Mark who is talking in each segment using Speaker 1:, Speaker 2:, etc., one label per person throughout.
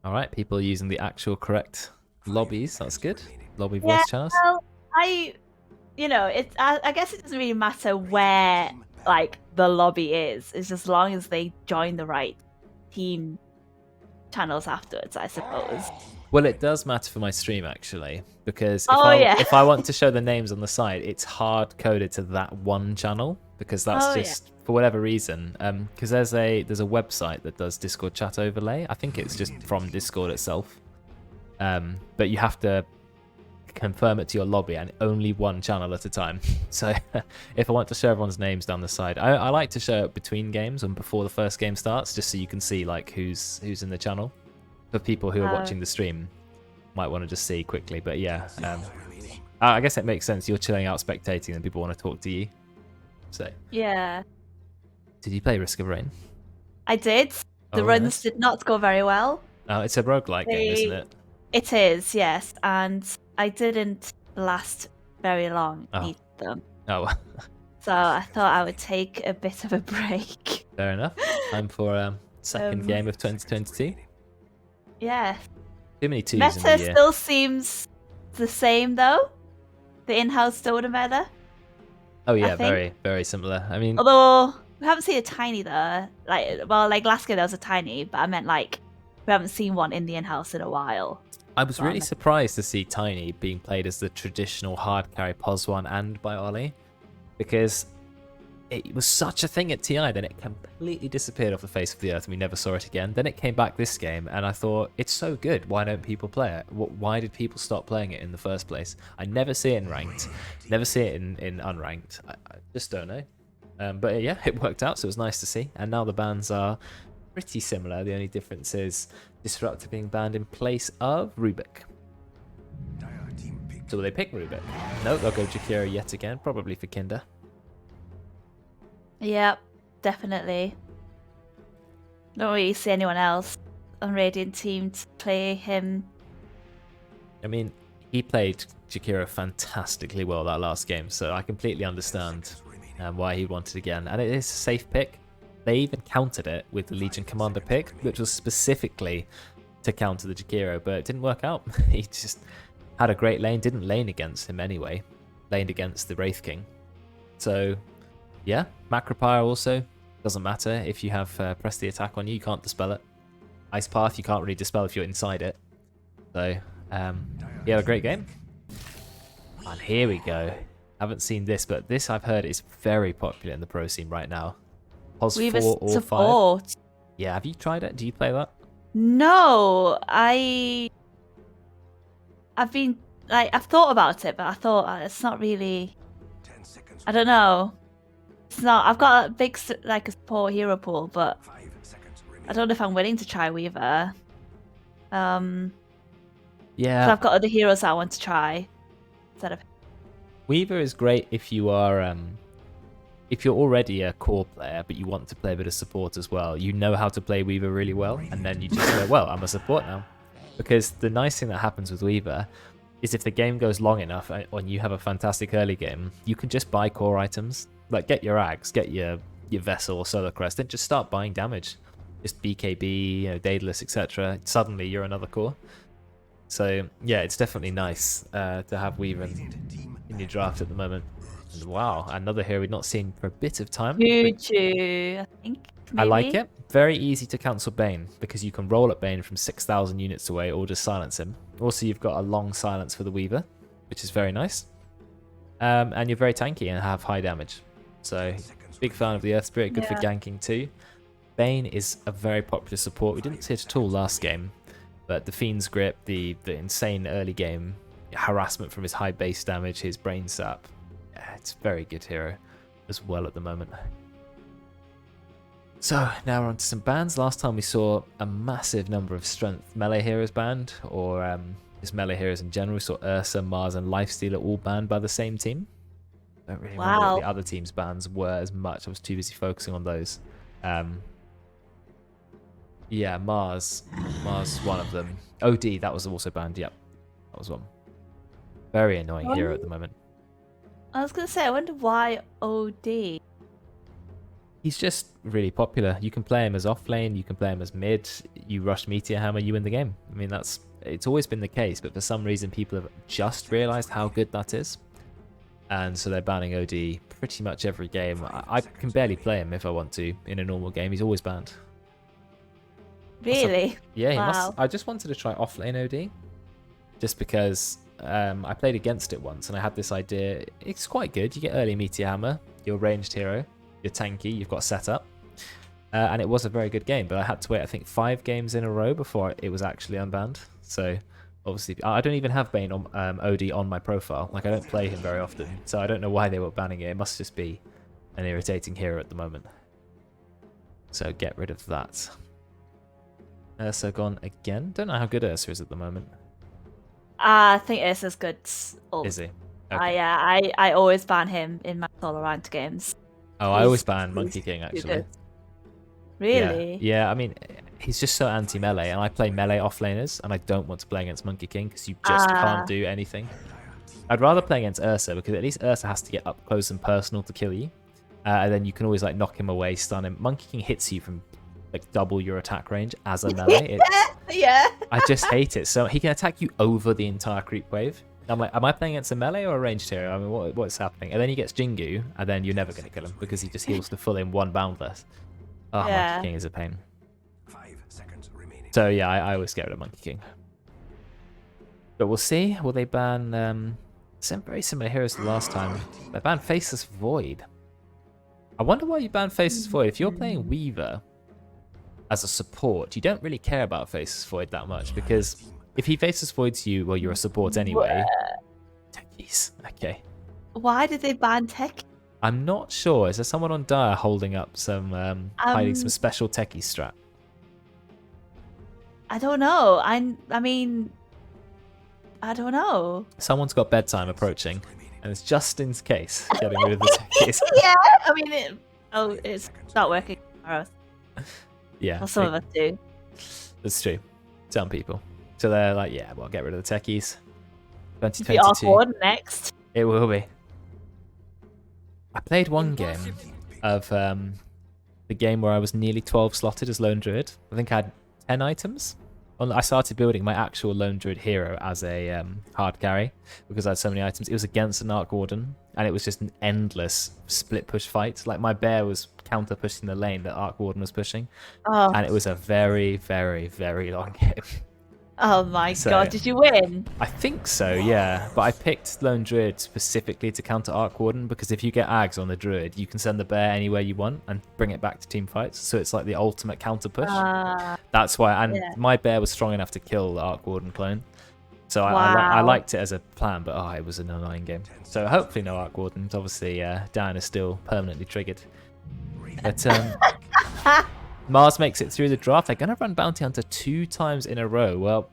Speaker 1: All right, people are using the actual correct lobbies. That's good. Lobby
Speaker 2: Yeah,
Speaker 1: voice channels.
Speaker 2: well, I guess it doesn't really matter where like the lobby is. It's just as long as they join the right team channels afterwards, I suppose.
Speaker 1: Well, it does matter for my stream actually, because if
Speaker 2: Oh
Speaker 1: I
Speaker 2: yeah.
Speaker 1: if I want to show the names on the side, it's hard coded to that one channel because that's
Speaker 2: Oh yeah.
Speaker 1: just for whatever reason. Because there's a website that does Discord chat overlay. I think it's just from Discord itself. But you have to confirm it to your lobby and only one channel at a time. So if I want to show everyone's names down the side, I like to show it between games and before the first game starts, just so you can see like who's in the channel. For people who are watching the stream, might want to just see quickly. But yeah, I guess it makes sense. You're chilling out spectating and people want to talk to you. So
Speaker 2: Yeah.
Speaker 1: did you play Risk of Rain?
Speaker 2: I did. The
Speaker 1: Oh,
Speaker 2: runs
Speaker 1: nice.
Speaker 2: did not go very well.
Speaker 1: Oh, it's a roguelike game, isn't
Speaker 2: They
Speaker 1: it?
Speaker 2: It is, yes, and I didn't last very long
Speaker 1: Oh,
Speaker 2: in them.
Speaker 1: oh,
Speaker 2: So I thought I would take a bit of a break.
Speaker 1: fair enough. Time for second game of 2022.
Speaker 2: Yeah.
Speaker 1: Too many twos in the
Speaker 2: Meta
Speaker 1: year.
Speaker 2: still seems the same though. The in-house Dota meta.
Speaker 1: Oh
Speaker 2: I
Speaker 1: yeah,
Speaker 2: think.
Speaker 1: very, very similar. I mean,
Speaker 2: Although we haven't seen a tiny though. Like last game there was a tiny, but I meant like we haven't seen one in the in-house in a while.
Speaker 1: I was
Speaker 2: So I
Speaker 1: really
Speaker 2: meant-
Speaker 1: surprised to see Tiny being played as the traditional hard carry POS one and by Ollie, because it was such a thing at TI, then it completely disappeared off the face of the earth and we never saw it again. Then it came back this game and I thought, it's so good, why don't people play it? Why did people stop playing it in the first place? I never see it in ranked, never see it in unranked. I just don't know. But yeah, it worked out, so it was nice to see. And now the bans are pretty similar. The only difference is Disruptor being banned in place of Rubik. So will they pick Rubik? No, they'll go Jakiro yet again, probably for Kinder.
Speaker 2: Yep, definitely. Don't really see anyone else on Radiant team to play him.
Speaker 1: I mean, he played Jakiro fantastically well that last game, so I completely understand why he wanted again. And it is a safe pick. They even countered it with the Legion Commander pick, which was specifically to counter the Jakiro, but it didn't work out. He just had a great lane, didn't lane against him anyway, laned against the Wraith King. So yeah, Macropyre also doesn't matter if you have press the attack on you, you can't dispel it. Ice Path you can't really dispel if you're inside it. So yeah, a great game. And here we go. Haven't seen this, but this I've heard is very popular in the pro scene right now. POS
Speaker 2: We've
Speaker 1: 4 or 5.
Speaker 2: support.
Speaker 1: Yeah, have you tried it? Do you play that?
Speaker 2: No, I've been I've thought about it, but I thought it's not really. I don't know. It's not. I've got a big a support hero pool, but I don't know if I'm willing to try Weaver.
Speaker 1: Yeah.
Speaker 2: I've got other heroes that I want to try instead of.
Speaker 1: Weaver is great if you are if you're already a core player but you want to play a bit of support as well. You know how to play Weaver really well, and then you just go, well, I'm a support now. Because the nice thing that happens with Weaver is if the game goes long enough and you have a fantastic early game, you can just buy core items. Like get your Axe, get your Vessel or Solar Crest, and just start buying damage. Just BKB, Daedalus, etc. Suddenly you're another core. So yeah, it's definitely nice to have Weaver in your draft at the moment. And wow, another hero we've not seen for a bit of time.
Speaker 2: Juju, I think. Maybe.
Speaker 1: I like it. Very easy to cancel Bane because you can roll at Bane from 6,000 units away or just silence him. Also, you've got a long silence for the Weaver, which is very nice. And you're very tanky and have high damage. So, big fan of the Earth Spirit, good for ganking too. Bane is a very popular support. We didn't see it at all last game, but the Fiend's Grip, the insane early game harassment from his high base damage, his brain sap. Yeah, it's a very good hero as well at the moment. So now we're on to some bans. Last time we saw a massive number of strength melee heroes banned, or just melee heroes in general. We saw Ursa, Mars, and Lifestealer all banned by the same team. I don't really remember what the other team's bans were as much. I was too busy focusing on those. Yeah, Mars was one of them. OD, that was also banned. Yep, that was one. Very annoying hero at the moment.
Speaker 2: I was gonna say, I wonder why OD.
Speaker 1: He's just really popular. You can play him as off lane, you can play him as mid, you rush Meteor Hammer, you win the game. I mean, it's always been the case, but for some reason people have just realized how good that is. And so they're banning OD pretty much every game. I can barely play him if I want to in a normal game. He's always banned.
Speaker 2: Really?
Speaker 1: Yeah, he
Speaker 2: Wow.
Speaker 1: must. I just wanted to try offlane OD, just because I played against it once and I had this idea. It's quite good. You get early Meteor Hammer, you're ranged hero, you're tanky, you've got setup, and it was a very good game. But I had to wait, I think, 5 games in a row before it was actually unbanned. So obviously, I don't even have Bane on OD on my profile. Like, I don't play him very often, so I don't know why they were banning it. It must just be an irritating hero at the moment. So get rid of that. Ursa gone again. Don't know how good Ursa is at the moment.
Speaker 2: I think Ursa's good.
Speaker 1: Is he?
Speaker 2: I always ban him in my solo ranked games.
Speaker 1: Oh, I always ban Monkey King,
Speaker 2: too
Speaker 1: actually.
Speaker 2: good. Really?
Speaker 1: Yeah, I mean, he's just so anti-melee, and I play melee offlaners, and I don't want to play against Monkey King because you just can't do anything. I'd rather play against Ursa, because at least Ursa has to get up close and personal to kill you. And then you can always like knock him away, stun him. Monkey King hits you from like double your attack range as a melee.
Speaker 2: Yeah.
Speaker 1: I just hate it. So he can attack you over the entire creep wave. I'm like, am I playing against a melee or a ranged hero? I mean, what's happening? And then he gets Jingu, and then you're never going to kill him because he just heals to full in 1 boundless. Oh,
Speaker 2: Yeah.
Speaker 1: Monkey King is a pain. So yeah, I always get rid of Monkey King. But we'll see. Will they ban some very similar heroes to last time? They banned Faceless Void. I wonder why you banned Faceless Void. If you're playing Weaver as a support, you don't really care about Faceless Void that much, because if he Faceless Voids you, well, you're a support anyway. Techies. Okay.
Speaker 2: Why did they ban Tech?
Speaker 1: I'm not sure. Is there someone on Dire holding up some, hiding some special techie strat?
Speaker 2: I don't know. I mean, I don't know.
Speaker 1: Someone's got bedtime approaching, and it's just in case getting rid of the techies.
Speaker 2: Yeah, I mean, it's not working for us.
Speaker 1: Yeah.
Speaker 2: Well, some of us do.
Speaker 1: That's true. Some people. So they're like, yeah, well, get rid of the techies.
Speaker 2: Be
Speaker 1: 2022.
Speaker 2: awkward next.
Speaker 1: It will be. I played one game of the game where I was nearly 12 slotted as Lone Druid. I think I had 10 items. I started building my actual Lone Druid hero as a hard carry because I had so many items. It was against an Arc Warden, and it was just an endless split push fight. Like, my bear was counter pushing the lane that Arc Warden was pushing, and it was a very, very, very long game.
Speaker 2: Oh my
Speaker 1: So-
Speaker 2: god, did you win?
Speaker 1: I think so, yeah. But I picked Lone Druid specifically to counter Arc Warden, because if you get Ags on the Druid, you can send the bear anywhere you want and bring it back to team fights. So it's like the ultimate counter push. That's why, and
Speaker 2: Yeah.
Speaker 1: my bear was strong enough to kill the Arc Warden clone. So I
Speaker 2: Wow.
Speaker 1: liked it as a plan, but it was an annoying game. So hopefully no Arc Wardens. Obviously, Dan is still permanently triggered. But Mars makes it through the draft. They're going to run Bounty Hunter 2 times in a row. Well,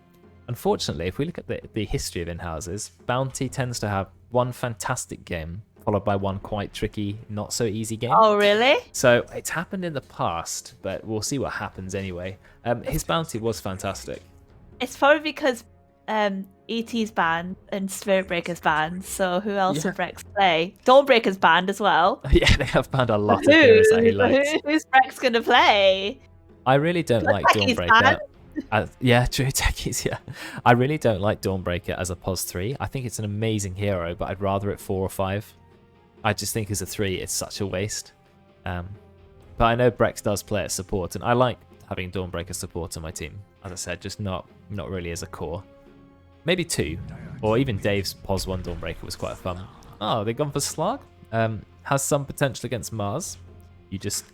Speaker 1: unfortunately, if we look at the history of in-houses, Bounty tends to have one fantastic game, followed by one quite tricky, not so easy game.
Speaker 2: Oh, really?
Speaker 1: So it's happened in the past, but we'll see what happens anyway. His Bounty was fantastic.
Speaker 2: It's probably because ET's banned and Spirit Breaker's banned, so who else would Rex play? Dawnbreaker's banned as well.
Speaker 1: Yeah, they have banned a lot of heroes that he likes.
Speaker 2: Who's Rex going to play?
Speaker 1: I really don't like
Speaker 2: He's
Speaker 1: Dawnbreaker. Yeah, true, techies, yeah. I really don't like Dawnbreaker as a POS 3. I think it's an amazing hero, but I'd rather it 4 or 5. I just think as a 3, it's such a waste. But I know Brex does play at support, and I like having Dawnbreaker support on my team. As I said, just not really as a core. Maybe 2, or even Dave's POS 1 Dawnbreaker was quite fun. Oh, they've gone for Slug? Has some potential against Mars. You just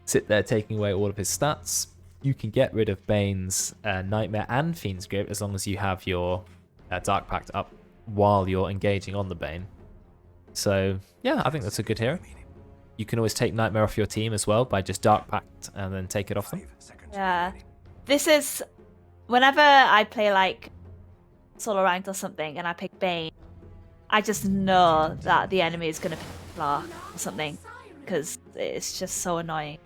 Speaker 1: sit there taking away all of his stats. You can get rid of Bane's Nightmare and Fiend's Grip as long as you have your Dark Pact up while you're engaging on the Bane. So, yeah, I think that's a good hero. You can always take Nightmare off your team as well by just Dark Pact and then take it off them.
Speaker 2: Yeah. This is... Whenever I play, like, solo ranked or something and I pick Bane, I just know that the enemy is going to pick Clark or something, because it's just so annoying.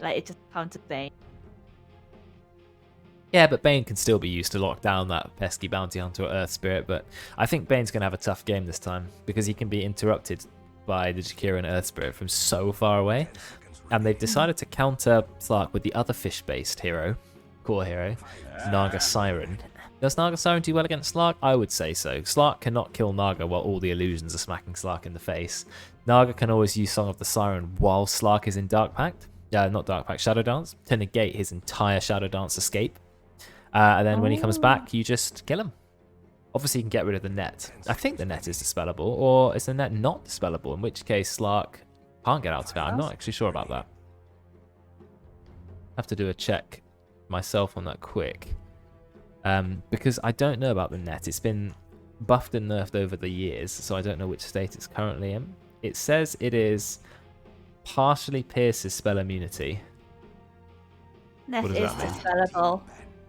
Speaker 2: Like, it just counters Bane.
Speaker 1: Yeah, but Bane can still be used to lock down that pesky Bounty Hunter or Earth Spirit, but I think Bane's going to have a tough game this time because he can be interrupted by the Jakira and Earth Spirit from so far away. And they've decided to counter Slark with the other fish-based hero, core hero, Naga Siren. Does Naga Siren do well against Slark? I would say so. Slark cannot kill Naga while all the illusions are smacking Slark in the face. Naga can always use Song of the Siren while Slark is in Dark Pact. Not Dark Pact, Shadow Dance, to negate his entire Shadow Dance escape. And then when he comes back, you just kill him. Obviously, you can get rid of the net. I think the net is dispellable, or is the net not dispellable? In which case, Slark can't get out of it. I'm not actually sure about that. Have to do a check myself on that quick. Because I don't know about the net. It's been buffed and nerfed over the years, so I don't know which state it's currently in. It says it is partially pierces spell immunity.
Speaker 2: Net is dispellable.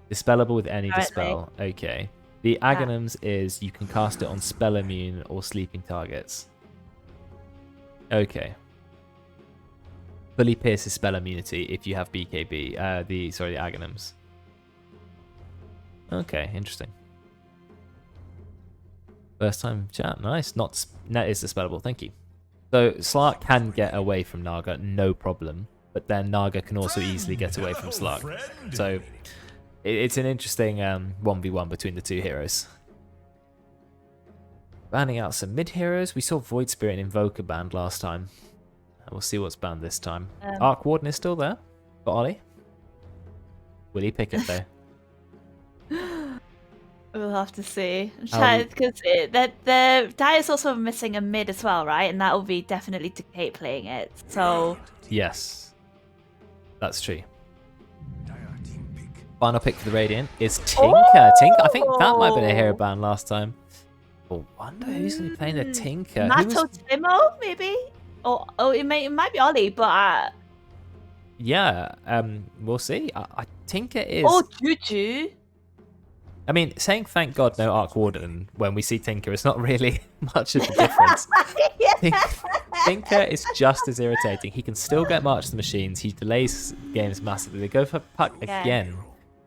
Speaker 1: Dispellable with any dispel. Okay. The Aghanim's is you can cast it on spell immune or sleeping targets. Okay. Fully pierces spell immunity if you have BKB. The Aghanim's. Okay, interesting. First time chat, nice. Net is dispellable, thank you. So Slark can get away from Naga, no problem. But then Naga can also easily get away from Slark. So it's an interesting 1v1 between the two heroes. Banning out some mid heroes. We saw Void Spirit and Invoker banned last time. We'll see what's banned this time. Arc Warden is still there for Ollie. Will he pick it though?
Speaker 2: We'll have to see. Because the die is also missing a mid as well, right? And that will be definitely Decay playing it. So
Speaker 1: yes, that's true. Final pick for the Radiant is Tinker. Tinker. I think that might have been a hero ban last time. I wonder who's going to be playing the Tinker.
Speaker 2: Mato Timo, maybe? Or it might be Ollie, but
Speaker 1: yeah, we'll see. Tinker is.
Speaker 2: Oh, Juju.
Speaker 1: I mean, saying thank God no Arc Warden when we see Tinker is not really much of a difference. Tinker is just as irritating. He can still get March to the Machines. He delays games massively. They go for Puck again.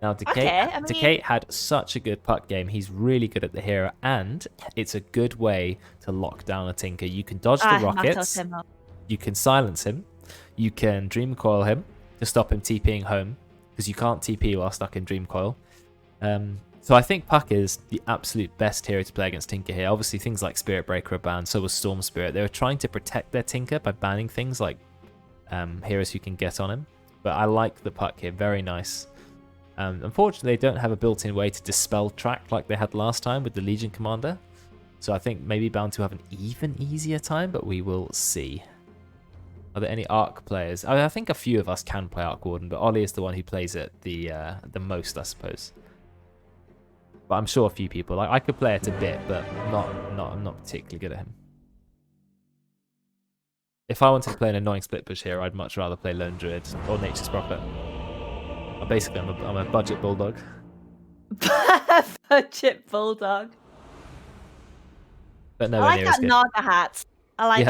Speaker 1: Now, Decay had such a good Puck game. He's really good at the hero, and it's a good way to lock down a Tinker. You can dodge the rockets. You can silence him. You can Dream Coil him to stop him TPing home, because you can't TP while stuck in Dream Coil. So I think Puck is the absolute best hero to play against Tinker here. Obviously, things like Spirit Breaker are banned, so was Storm Spirit. They were trying to protect their Tinker by banning things like heroes who can get on him. But I like the Puck here, very nice. Unfortunately, they don't have a built-in way to dispel track like they had last time with the Legion Commander. So I think maybe bound to have an even easier time, but we will see. Are there any Arc players? I think a few of us can play Arc Warden, but Ollie is the one who plays it the most, I suppose. But I'm sure a few people. I could play it a bit, but I'm not particularly good at him. If I wanted to play an annoying split push here, I'd much rather play Lone Druid or Nature's Prophet. Basically, I'm a budget bulldog.
Speaker 2: Budget bulldog.
Speaker 1: But no,
Speaker 2: I like that Naga hat. I like it.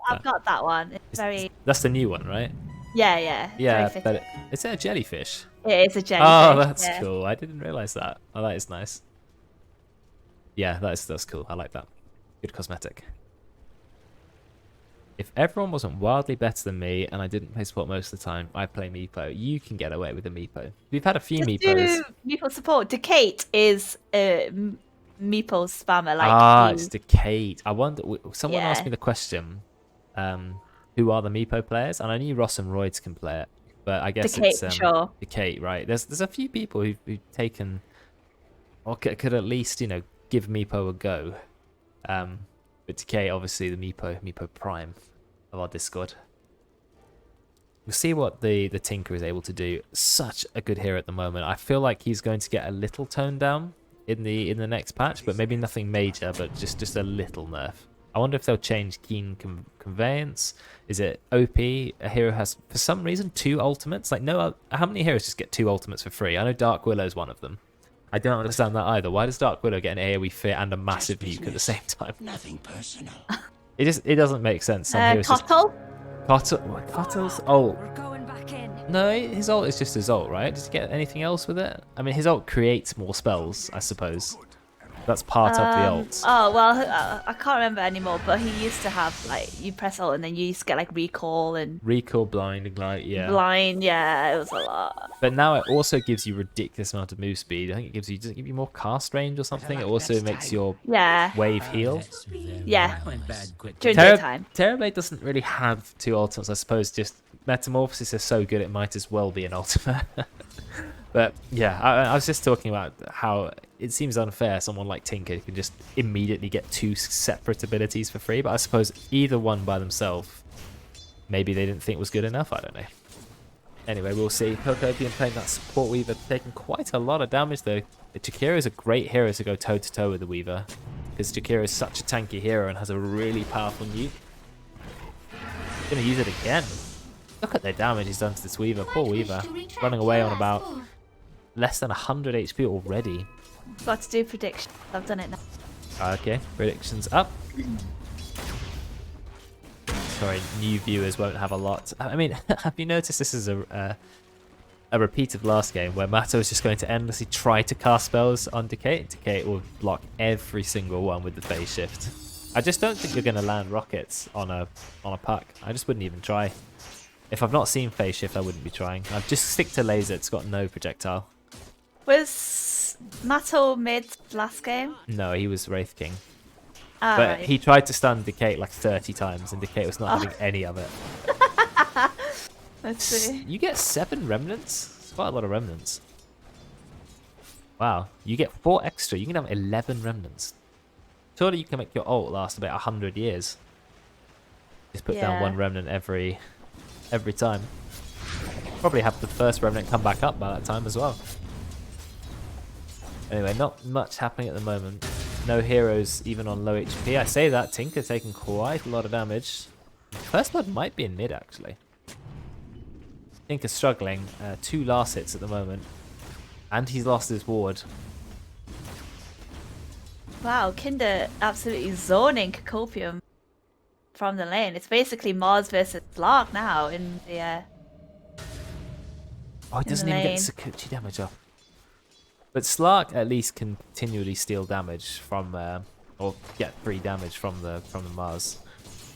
Speaker 2: I've got that one. It's very.
Speaker 1: That's the new one, right?
Speaker 2: Yeah.
Speaker 1: Yeah, but is it a jellyfish?
Speaker 2: It is a jellyfish.
Speaker 1: Oh, that's cool. I didn't realize that. Oh, that is nice. Yeah, that's cool. I like that. Good cosmetic. If everyone wasn't wildly better than me and I didn't play support most of the time, I'd play Meepo. You can get away with a Meepo. We've had a few Meepos.
Speaker 2: Meepo support. Decate is Meepo spammer.
Speaker 1: It's Decate. I wonder. Someone asked me the question. Who are the Meepo players? And I knew Ross and Royds can play it, but I guess
Speaker 2: Decate,
Speaker 1: it's
Speaker 2: sure.
Speaker 1: Decate, right? There's a few people who've taken, or could at least give Meepo a go. But Decay, obviously the Meepo Prime of our Discord. We'll see what the Tinker is able to do. Such a good hero at the moment. I feel like he's going to get a little toned down in the next patch, but maybe nothing major, but just a little nerf. I wonder if they'll change Keen Conveyance. Is it OP? A hero has, for some reason, 2 ultimates. Like, no, how many heroes just get 2 ultimates for free? I know Dark Willow is one of them. I don't understand that either. Why does Dark Widow get an AoE fear and a massive nuke at the same time?
Speaker 3: Nothing personal.
Speaker 1: It doesn't make sense.
Speaker 2: Cottle?
Speaker 1: Cottle's ult.
Speaker 3: We're going back in.
Speaker 1: No, his ult is just his ult, right? Does he get anything else with it? I mean, his ult creates more spells, I suppose. That's part of the ult.
Speaker 2: Oh well, I can't remember anymore. But he used to have like you press ult and then you used to get like recall and
Speaker 1: Recall, blinding light, yeah.
Speaker 2: blind. Yeah, it was a lot.
Speaker 1: But now it also gives you ridiculous amount of move speed. I think it gives you, does it give you more cast range or something? It also makes your
Speaker 2: Yeah,
Speaker 1: wave heal.
Speaker 2: yeah. During daytime.
Speaker 1: Terrorblade doesn't really have two ultimates, I suppose. Just Metamorphosis is so good it might as well be an ultimate. But yeah, I was just talking about how it seems unfair someone like Tinker can just immediately get two separate abilities for free. But I suppose either one by themselves, maybe they didn't think was good enough. I don't know. Anyway, we'll see. Cocopium playing that support Weaver, taking quite a lot of damage though. Jakiro is a great hero to go toe-to-toe with the Weaver, because Jakiro is such a tanky hero and has a really powerful nuke. Gonna use it again. Look at the damage he's done to this Weaver. Poor Weaver. Running away on about less than 100 HP already.
Speaker 2: Got to do predictions. I've done it now.
Speaker 1: Okay, predictions up. Sorry, new viewers won't have a lot. I mean, have you noticed this is a repeat of last game where Matto is just going to endlessly try to cast spells on Decay? Decay will block every single one with the phase shift. I just don't think you're going to land rockets on a puck. I just wouldn't even try. If I've not seen phase shift, I wouldn't be trying. I'd just stick to laser. It's got no projectile.
Speaker 2: Was Matto mid last game?
Speaker 1: No, he was Wraith King.
Speaker 2: Ah,
Speaker 1: But
Speaker 2: right.
Speaker 1: he tried to stun Decay like 30 times, and Decay was not having any of it.
Speaker 2: Let's see.
Speaker 1: You get 7 remnants? It's quite a lot of remnants. Wow, you get 4 extra. You can have 11 remnants. Surely you can make your ult last about 100 years. Just put down 1 remnant every time. Probably have the first remnant come back up by that time as well. Anyway, not much happening at the moment. No heroes even on low HP. I say that, Tinker taking quite a lot of damage. First blood might be in mid actually. Tinker's struggling. 2 last hits at the moment. And he's lost his ward.
Speaker 2: Wow, Kinder absolutely zoning Cocopium from the lane. It's basically Mars versus Lark now in the
Speaker 1: Oh, he doesn't even get the Sakuchi damage off. But Slark at least can continually steal damage from, or get free damage from the Mars.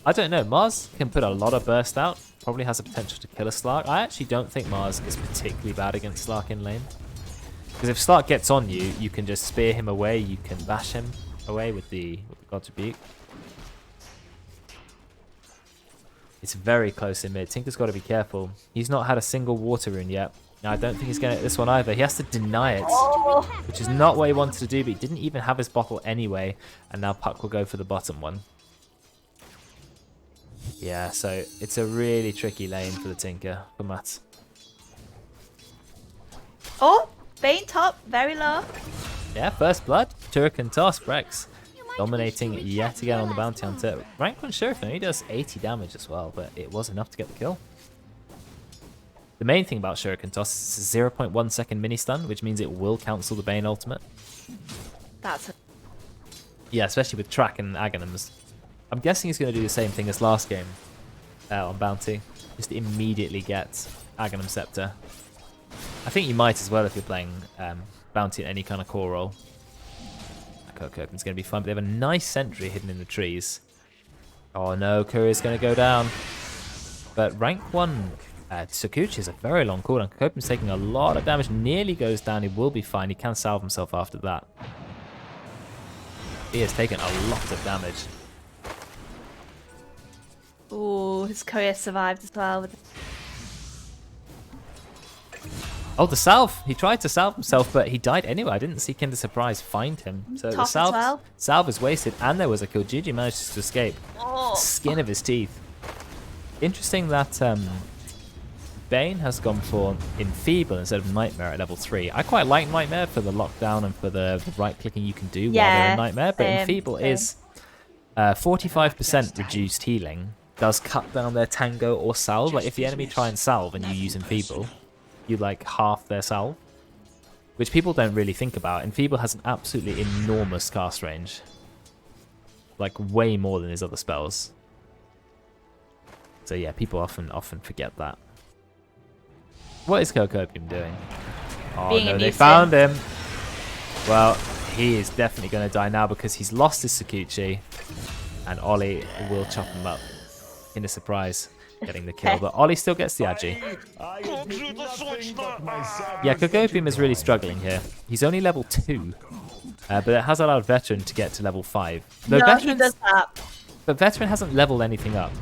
Speaker 1: I don't know. Mars can put a lot of burst out. Probably has the potential to kill a Slark. I actually don't think Mars is particularly bad against Slark in lane. Because if Slark gets on you, you can just spear him away. You can bash him away with the God's Rebuke. It's very close in mid. Tinker's got to be careful. He's not had a single water rune yet. No, I don't think he's going to get this one either. He has to deny it, which is not what he wanted to do, but he didn't even have his bottle anyway, and now Puck will go for the bottom one. Yeah, so it's a really tricky lane for the Tinker, for Matt.
Speaker 2: Oh, Bane top, very low.
Speaker 1: Yeah, first blood. Turrican toss, Brex. Dominating yet again on the Bounty Hunter. Rank 1 Sheriff, he does 80 damage as well, but it was enough to get the kill. The main thing about Shuriken Toss is a 0.1 second mini stun, which means it will cancel the Bane ultimate.
Speaker 2: That's
Speaker 1: Yeah, especially with Track and Aghanims. I'm guessing he's going to do the same thing as last game on Bounty. Just immediately get Aghanim Scepter. I think you might as well if you're playing Bounty in any kind of core role. Cocopium's going to be fun, but they have a nice sentry hidden in the trees. Oh no, Courier's going to go down. But rank 1... Sakuchi is a very long cooldown. Cocopium's taking a lot of damage. Nearly goes down. He will be fine. He can salve himself after that. He has taken a lot of damage.
Speaker 2: ooh, his career survived as well.
Speaker 1: Oh, the salve! He tried to salve himself, but he died anyway. I didn't see Kinder Surprise find him. So
Speaker 2: Top
Speaker 1: the
Speaker 2: as well.
Speaker 1: salve is wasted, and there was a kill. Gigi managed to escape.
Speaker 2: Oh.
Speaker 1: Skin of his teeth. Interesting that Bane has gone for Enfeeble instead of Nightmare at level 3. I quite like Nightmare for the lockdown and for the right-clicking you can do while they're in Nightmare, but Enfeeble is 45% reduced healing. Does cut down their Tango or Salve. Like if the enemy try and salve and you use Enfeeble, you like half their salve, which people don't really think about. Enfeeble has an absolutely enormous cast range, like way more than his other spells. So yeah, people often forget that. What is Cocopium doing? Oh
Speaker 2: Being
Speaker 1: no,
Speaker 2: a
Speaker 1: they
Speaker 2: nuisance.
Speaker 1: found him. Well, he is definitely going to die now because he's lost his Sakuchi. And Ollie will chop him up in a surprise, getting the kill. But Ollie still gets the Agi. Yeah, Kogopium is really struggling here. He's only level 2. But it has allowed Veteran to get to level 5.
Speaker 2: No, he does that.
Speaker 1: But Veteran hasn't leveled anything up.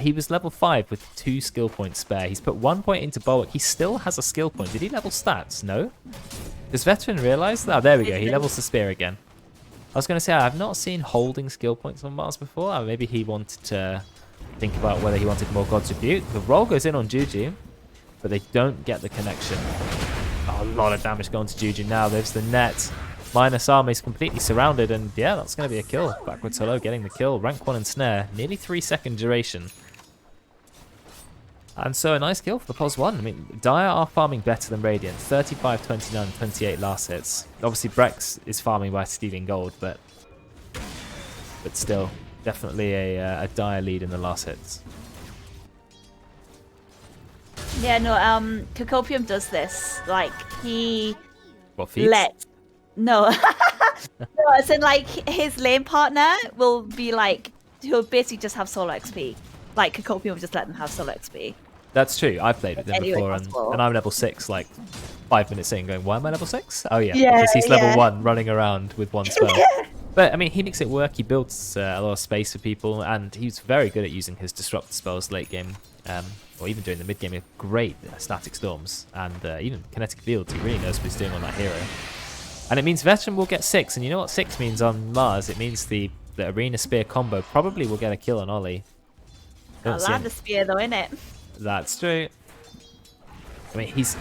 Speaker 1: He was level 5 with 2 skill points spare. He's put 1 point into Bulwark. He still has a skill point. Did he level stats? No? Does Veteran realise that? Oh, there we go. He levels the spear again. I was going to say, I've not seen holding skill points on Mars before. Maybe he wanted to think about whether he wanted more God's Rebuke. The roll goes in on Juju, but they don't get the connection. Oh, a lot of damage going to Juju now. There's the net. Minus Army is completely surrounded, and yeah, that's going to be a kill. Backwards Hello getting the kill. Rank 1 and Snare. Nearly 3-second duration. And so a nice kill for the POS 1. I mean, Dire are farming better than Radiant. 35, 29, 28 last hits. Obviously, Brex is farming by stealing gold, but still, definitely a Dire lead in the last hits.
Speaker 2: Yeah, no, Kogopium does this. Like, he
Speaker 1: What, feats?
Speaker 2: No. No, as in, like, his lane partner will be like, he'll basically just have solo XP. Like, Kogopium will just let them have solo XP.
Speaker 1: That's true. I've played with him before, and I'm level 6, like 5 minutes in, going, why am I level 6? Oh yeah, because he's level 1, running around with 1 spell. But I mean, he makes it work. He builds a lot of space for people, and he's very good at using his disrupt spells late game, or even during the mid game. He has great static storms and even kinetic fields. He really knows what he's doing on that hero. And it means Veteran will get 6, and you know what 6 means on Mars? It means the Arena Spear combo probably will get a kill on Ollie.
Speaker 2: I love the spear though, innit?
Speaker 1: That's true. I mean, he's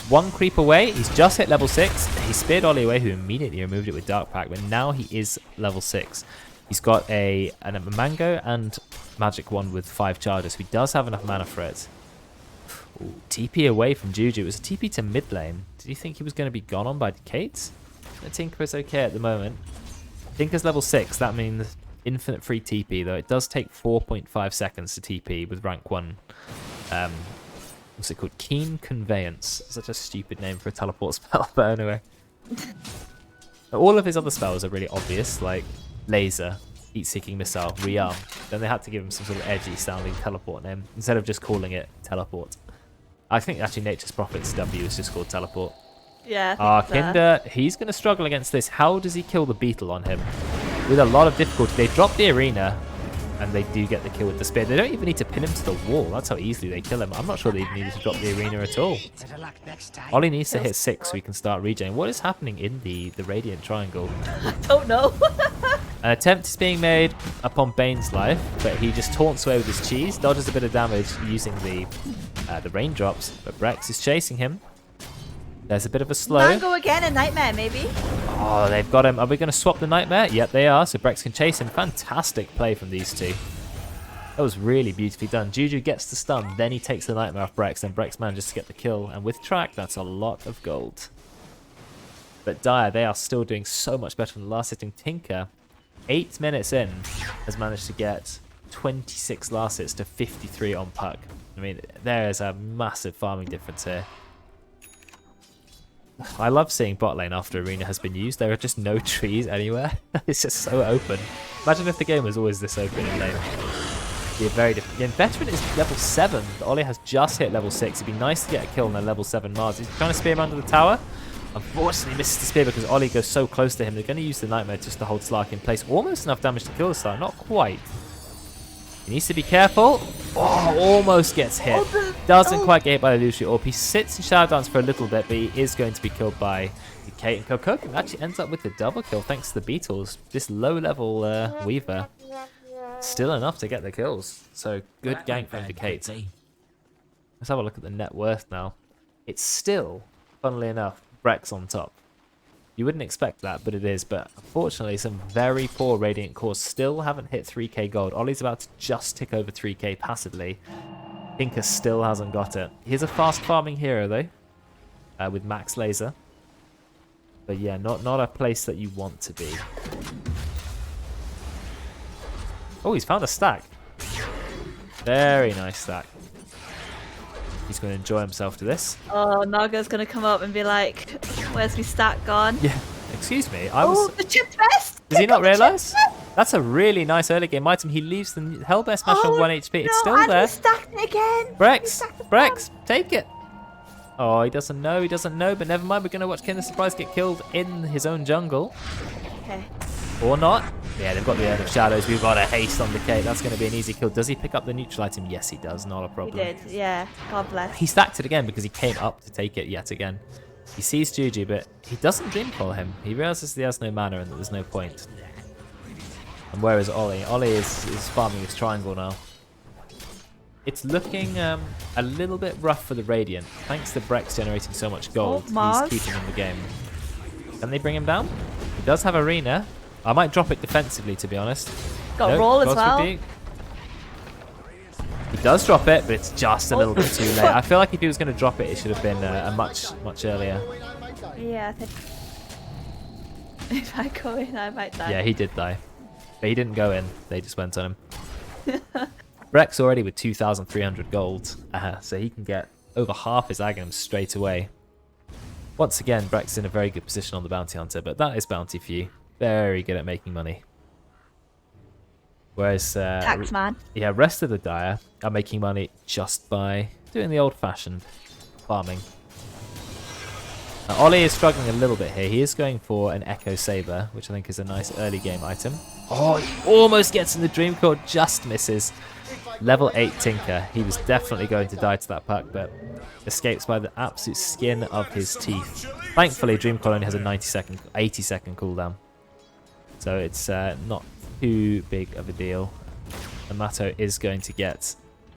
Speaker 1: one creep away. He's just hit level 6. He speared Ollie away, who immediately removed it with Dark Pack, but now he is level 6. He's got a Mango and Magic Wand with 5 charges, so he does have enough mana for it. Ooh, TP away from Juju. It was a TP to mid lane. Did you think he was going to be gone on by Kate? Tinker is okay at the moment. Tinker's level 6. That means infinite free TP, though it does take 4.5 seconds to TP with rank 1. What's it called? Keen Conveyance. Such a stupid name for a teleport spell, but anyway. All of his other spells are really obvious, like Laser, Heat-Seeking Missile, Rearm. Then they had to give him some sort of edgy sounding teleport name, instead of just calling it Teleport. I think actually Nature's Prophet's W is just called Teleport.
Speaker 2: Yeah.
Speaker 1: Kinder, he's going to struggle against this. How does he kill the Beetle on him? With a lot of difficulty. They drop the arena, and they do get the kill with the spear. They don't even need to pin him to the wall. That's how easily they kill him. I'm not sure they even needed to drop the arena at all. Ollie needs to hit 6 so he can start regenerating. What is happening in the Radiant Triangle?
Speaker 2: I don't know.
Speaker 1: An attempt is being made upon Bane's life, but he just taunts away with his cheese, dodges a bit of damage using the raindrops, but Brex is chasing him. There's a bit of a slow.
Speaker 2: Mango again, a nightmare maybe.
Speaker 1: Oh, they've got him. Are we going to swap the nightmare? Yep, they are. So Brex can chase him. Fantastic play from these two. That was really beautifully done. Juju gets the stun, then he takes the nightmare off Brex, and Brex manages to get the kill. And with track, that's a lot of gold. But Dire, they are still doing so much better than the last hitting. Tinker, 8 minutes in, has managed to get 26 last hits to 53 on Puck. I mean, there is a massive farming difference here. I love seeing bot lane after arena has been used. There are just no trees anywhere. It's just so open. Imagine if the game was always this open in lane. It'd be a very different game. Veteran is level 7. Ollie has just hit level 6. It'd be nice to get a kill on a level 7 Mars. He's trying to spear him under the tower. Unfortunately, misses the spear because Ollie goes so close to him. They're going to use the Nightmare just to hold Slark in place. Almost enough damage to kill the Slark. Not quite. He needs to be careful. Oh, almost gets hit. Doesn't quite get hit by the Lucio Orb. He sits in Shadow Dance for a little bit, but he is going to be killed by Kate. And Kokoku actually ends up with the double kill thanks to the Beetles. This low-level Weaver. Still enough to get the kills. So, good gank from Kate. Let's have a look at the net worth now. It's still, funnily enough, Brex on top. You wouldn't expect that, but it is. But unfortunately, some very poor Radiant cores still haven't hit 3k gold. Ollie's about to just tick over 3k passively. Tinker still hasn't got it. He's a fast farming hero, though, with max laser. But yeah, not a place that you want to be. Oh, he's found a stack. Very nice stack. He's going to enjoy himself to this.
Speaker 2: Oh, Naga's going to come up and be like, where's my stack gone?
Speaker 1: Yeah, excuse me. I
Speaker 2: Oh,
Speaker 1: was.
Speaker 2: the chip vest!
Speaker 1: Does he not
Speaker 2: The chip
Speaker 1: realise?
Speaker 2: vest!
Speaker 1: That's a really nice early game item. He leaves the Hellbear Smash on 1 HP. It's
Speaker 2: no,
Speaker 1: still
Speaker 2: and
Speaker 1: there.
Speaker 2: he stacked it again. He
Speaker 1: Brex,
Speaker 2: stacked it
Speaker 1: Brex, take it. Oh, he doesn't know. He doesn't know. But never mind. We're gonna watch Kinder Surprise get killed in his own jungle,
Speaker 2: Okay.
Speaker 1: or not. Yeah, they've got the Urn of Shadows. We've got a haste on the Kate. That's going to be an easy kill. Does he pick up the neutral item? Yes, he does. Not a
Speaker 2: He
Speaker 1: problem.
Speaker 2: did. Yeah. God bless.
Speaker 1: He stacked it again because he came up to take it yet again. He sees Juju, but he doesn't dream call him. He realizes he has no mana and that there's no point. And where is Ollie? Ollie is farming his triangle now. It's looking a little bit rough for the Radiant. Thanks to Brex generating so much gold,
Speaker 2: Mars.
Speaker 1: he's keeping in the game. Can they bring him down? He does have Arena. I might drop it defensively, to be honest.
Speaker 2: Got
Speaker 1: Nope,
Speaker 2: roll as
Speaker 1: God's
Speaker 2: well.
Speaker 1: Rebuke. He does drop it, but it's just a little bit too late. I feel like if he was going to drop it, it should have been a much earlier.
Speaker 2: Yeah, I think if I go in, I might die.
Speaker 1: Yeah, he did die. But he didn't go in. They just went on him. Brex already with 2,300 gold. So he can get over half his Aghanim's straight away. Once again, Brex in a very good position on the Bounty Hunter, but that is Bounty for you. Very good at making money. Whereas,
Speaker 2: Taxman.
Speaker 1: yeah, rest of the Dire are making money just by doing the old-fashioned farming. Now, Ollie is struggling a little bit here. He is going for an Echo Saber, which I think is a nice early game item. Oh, he almost gets in the Dream Core, just misses. Level 8 Tinker. He was definitely going to die to that puck, but escapes by the absolute skin of his teeth. Thankfully, Dream Core only has a 80-second cooldown. So it's not too big of a deal. Amato is going to get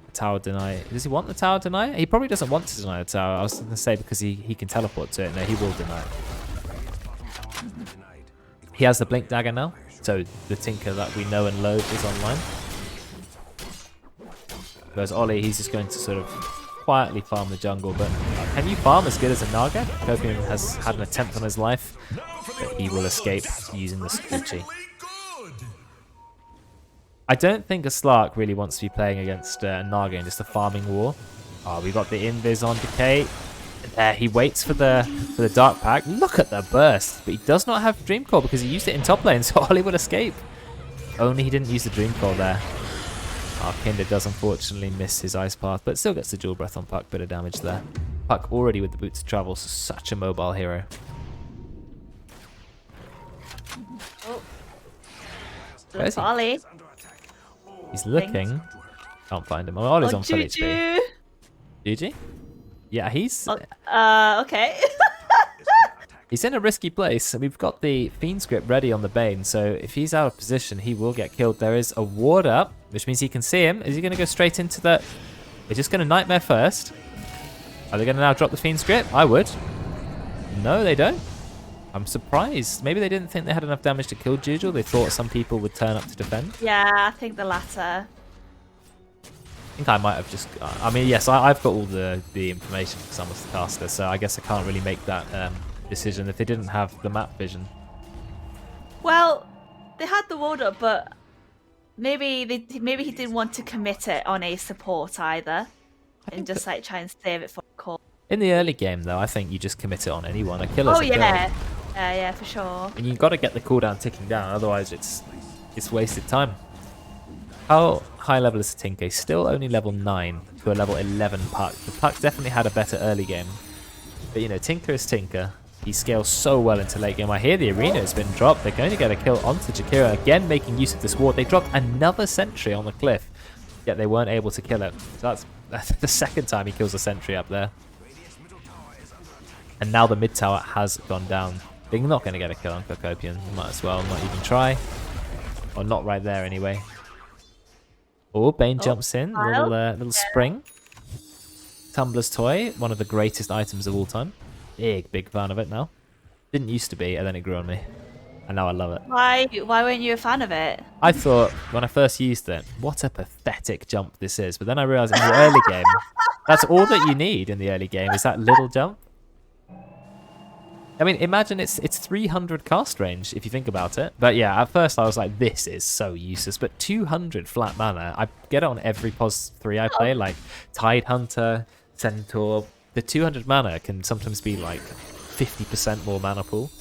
Speaker 1: a tower deny. Does he want the tower deny? He probably doesn't want to deny the tower. I was going to say because he can teleport to it. No, he will deny it. He has the Blink Dagger now. So the Tinker that we know and loathe is online. Whereas Ollie, he's just going to sort of quietly farm the jungle. But can you farm as good as a Naga? Copium has had an attempt on his life, but he will escape using the Scoochie. I don't think a Slark really wants to be playing against Naga in just a farming war. Oh, we got the Invis on Decay. There, he waits for the Dark Pack. Look at the burst. But he does not have Dream Core because he used it in top lane, so Ollie will escape. Only he didn't use the Dream Core there. Kinder does unfortunately miss his Ice Path, but still gets the Dual Breath on Puck. Bit of damage there. Puck already with the Boots of Travel, so such a mobile hero.
Speaker 2: Oh.
Speaker 1: Where is he?
Speaker 2: Ollie.
Speaker 1: He's looking. Can't find him. Oh, Ollie's on full HP.
Speaker 2: Juju.
Speaker 1: GG? Yeah, he's
Speaker 2: Okay.
Speaker 1: he's in a risky place. We've got the Fiend script ready on the Bane, so if he's out of position, he will get killed. There is a ward up, which means he can see him. Is he going to go straight into the... They're just going to Nightmare first. Are they going to now drop the Fiend script? I would. No, they don't. I'm surprised. Maybe they didn't think they had enough damage to kill Juju. They thought some people would turn up to defend.
Speaker 2: Yeah, I think the latter.
Speaker 1: I think I might have just... I mean, yes, I've got all the information because I'm a caster, so I guess I can't really make that decision if they didn't have the map vision.
Speaker 2: Well, they had the ward up, but maybe he didn't want to commit it on a support either, and just like try and save it for a call.
Speaker 1: In the early game, though, I think you just commit it on anyone. A killer's
Speaker 2: Oh
Speaker 1: a killer.
Speaker 2: yeah, for sure.
Speaker 1: And you've got to get the cooldown ticking down, otherwise it's wasted time. How high level is Tinker? He's still only level 9 to a level 11 Puck. The Puck definitely had a better early game. But, you know, Tinker is Tinker. He scales so well into late game. I hear the arena has been dropped. They're going to get a kill onto Jakiro. Again, making use of this ward. They dropped another sentry on the cliff, yet they weren't able to kill it. So that's the second time he kills a sentry up there. And now the mid tower has gone down. They're not going to get a kill on Kokopian. Might as well not even try. Or not right there anyway. Oh, Bane jumps in. Little spring. Tumbler's Toy, one of the greatest items of all time. Big fan of it now. Didn't used to be, and then it grew on me. And now I love it.
Speaker 2: Why weren't you a fan of it?
Speaker 1: I thought, when I first used it, what a pathetic jump this is. But then I realised in the early game, that's all that you need in the early game, is that little jump. I mean, imagine it's 300 cast range, if you think about it. But yeah, at first I was like, this is so useless. But 200 flat mana, I get it on every POS 3 I play, like Tidehunter, Centaur. The 200 mana can sometimes be like 50% more mana pool.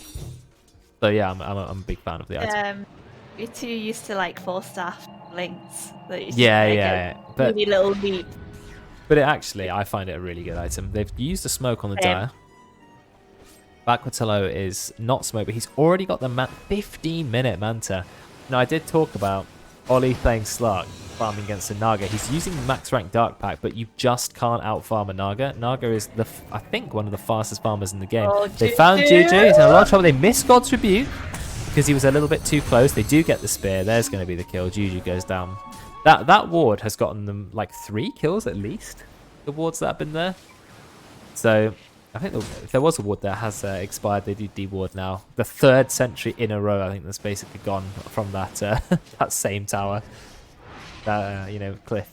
Speaker 1: So yeah, I'm a big fan of the item.
Speaker 2: You're too used to like 4-star links that you just
Speaker 1: Yeah,
Speaker 2: like,
Speaker 1: yeah,
Speaker 2: a
Speaker 1: but
Speaker 2: teeny little leap.
Speaker 1: it actually, I find it a really good item. They've used the smoke on the
Speaker 2: Same.
Speaker 1: dire. Backwards Hello is not smoke, but he's already got the 15-minute Manta. Now, I did talk about Ollie playing Slark, farming against a Naga. He's using max rank Dark Pack, but you just can't outfarm a Naga. Naga is, I think, one of the fastest farmers in the game.
Speaker 2: Oh,
Speaker 1: They found Juju. He's in a lot of trouble. They missed God's Rebuke because he was a little bit too close. They do get the spear. There's going to be the kill. Juju goes down. That ward has gotten them like 3 kills at least. The wards that have been there. So I think if there was a ward that has expired, they do deward now. The 3rd sentry in a row, I think, that's basically gone from that that same tower. That cliff.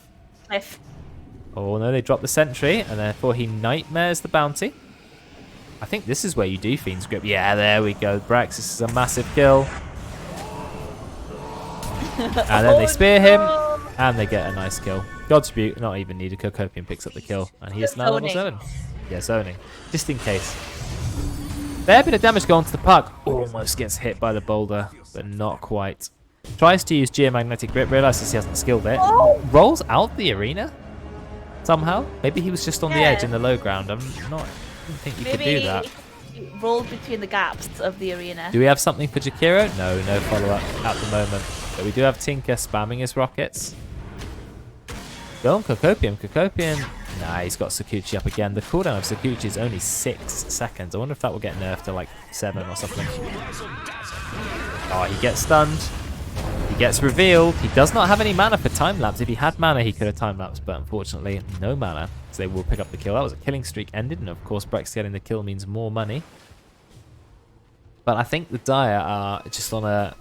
Speaker 1: Oh no, they dropped the sentry, and therefore he nightmares the bounty. I think this is where you do Fiend's Grip. Yeah, there we go. Brex, this is a massive kill. And then they spear him, and they get a nice kill. God's Rebuke, not even needed. Cocopium picks up the kill, and he is now level 7. Yeah, zoning. Just in case. Fair bit of damage going to the puck. Almost gets hit by the boulder, but not quite. Tries to use Geomagnetic Grip, realizes he hasn't skilled it. Rolls out the arena somehow. Maybe he was just on the edge in the low ground. I didn't think you could do that.
Speaker 2: Maybe rolled between the gaps of the arena.
Speaker 1: Do we have something for Jakiro? No follow-up at the moment. But we do have Tinker spamming his rockets. Go on, Cocopium. Nah, he's got Sakuchi up again. The cooldown of Sakuchi is only 6 seconds. I wonder if that will get nerfed to like 7 or something. Oh, he gets stunned. He gets revealed. He does not have any mana for time-lapse. If he had mana, he could have time-lapsed, but unfortunately, no mana. So they will pick up the kill. That was a killing streak ended, and of course, Brex getting the kill means more money. But I think the Dire are just on a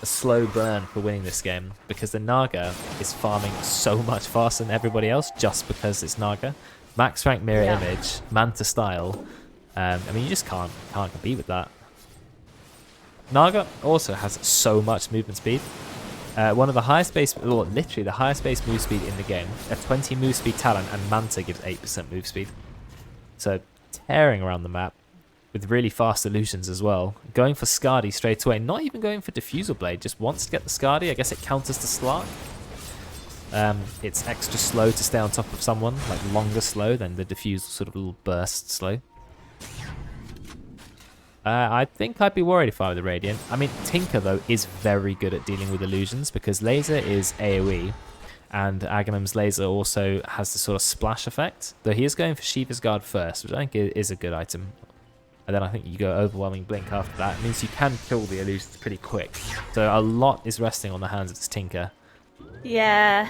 Speaker 1: slow burn for winning this game because the Naga is farming so much faster than everybody else just because it's Naga. Max rank mirror image, Manta style. I mean, you just can't compete with that. Naga also has so much movement speed. One of the highest base, or literally the highest base move speed in the game. A 20 move speed talent, and Manta gives 8% move speed. So tearing around the map with really fast illusions as well. Going for Skadi straight away. Not even going for Diffusal Blade. Just wants to get the Skadi. I guess it counters the Slark. It's extra slow to stay on top of someone. Like longer slow than the Diffusal sort of little burst slow. I think I'd be worried if I were the Radiant. I mean, Tinker, though, is very good at dealing with illusions because Laser is AoE. And Aghanim's Laser also has the sort of splash effect. Though he is going for Shiva's Guard first, which I think is a good item. And then I think you go Overwhelming Blink after that. It means you can kill the illusions pretty quick. So a lot is resting on the hands of this Tinker.
Speaker 2: Yeah.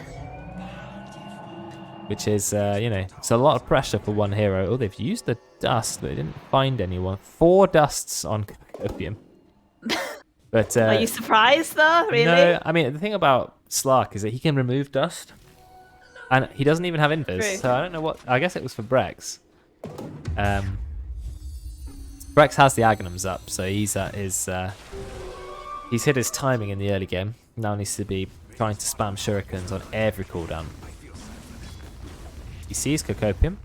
Speaker 1: Which is, it's a lot of pressure for one hero. Oh, they've used the dust, but they didn't find anyone. 4 dusts on Copium. But
Speaker 2: are you surprised, though? Really?
Speaker 1: No, I mean, the thing about Slark is that he can remove dust. And he doesn't even have invis.
Speaker 2: True.
Speaker 1: So I don't know what... I guess it was for Brex. Brex has the Aghanims up, so he's at his... he's hit his timing in the early game. Now needs to be trying to spam shurikens on every cooldown. He sees Cocopium.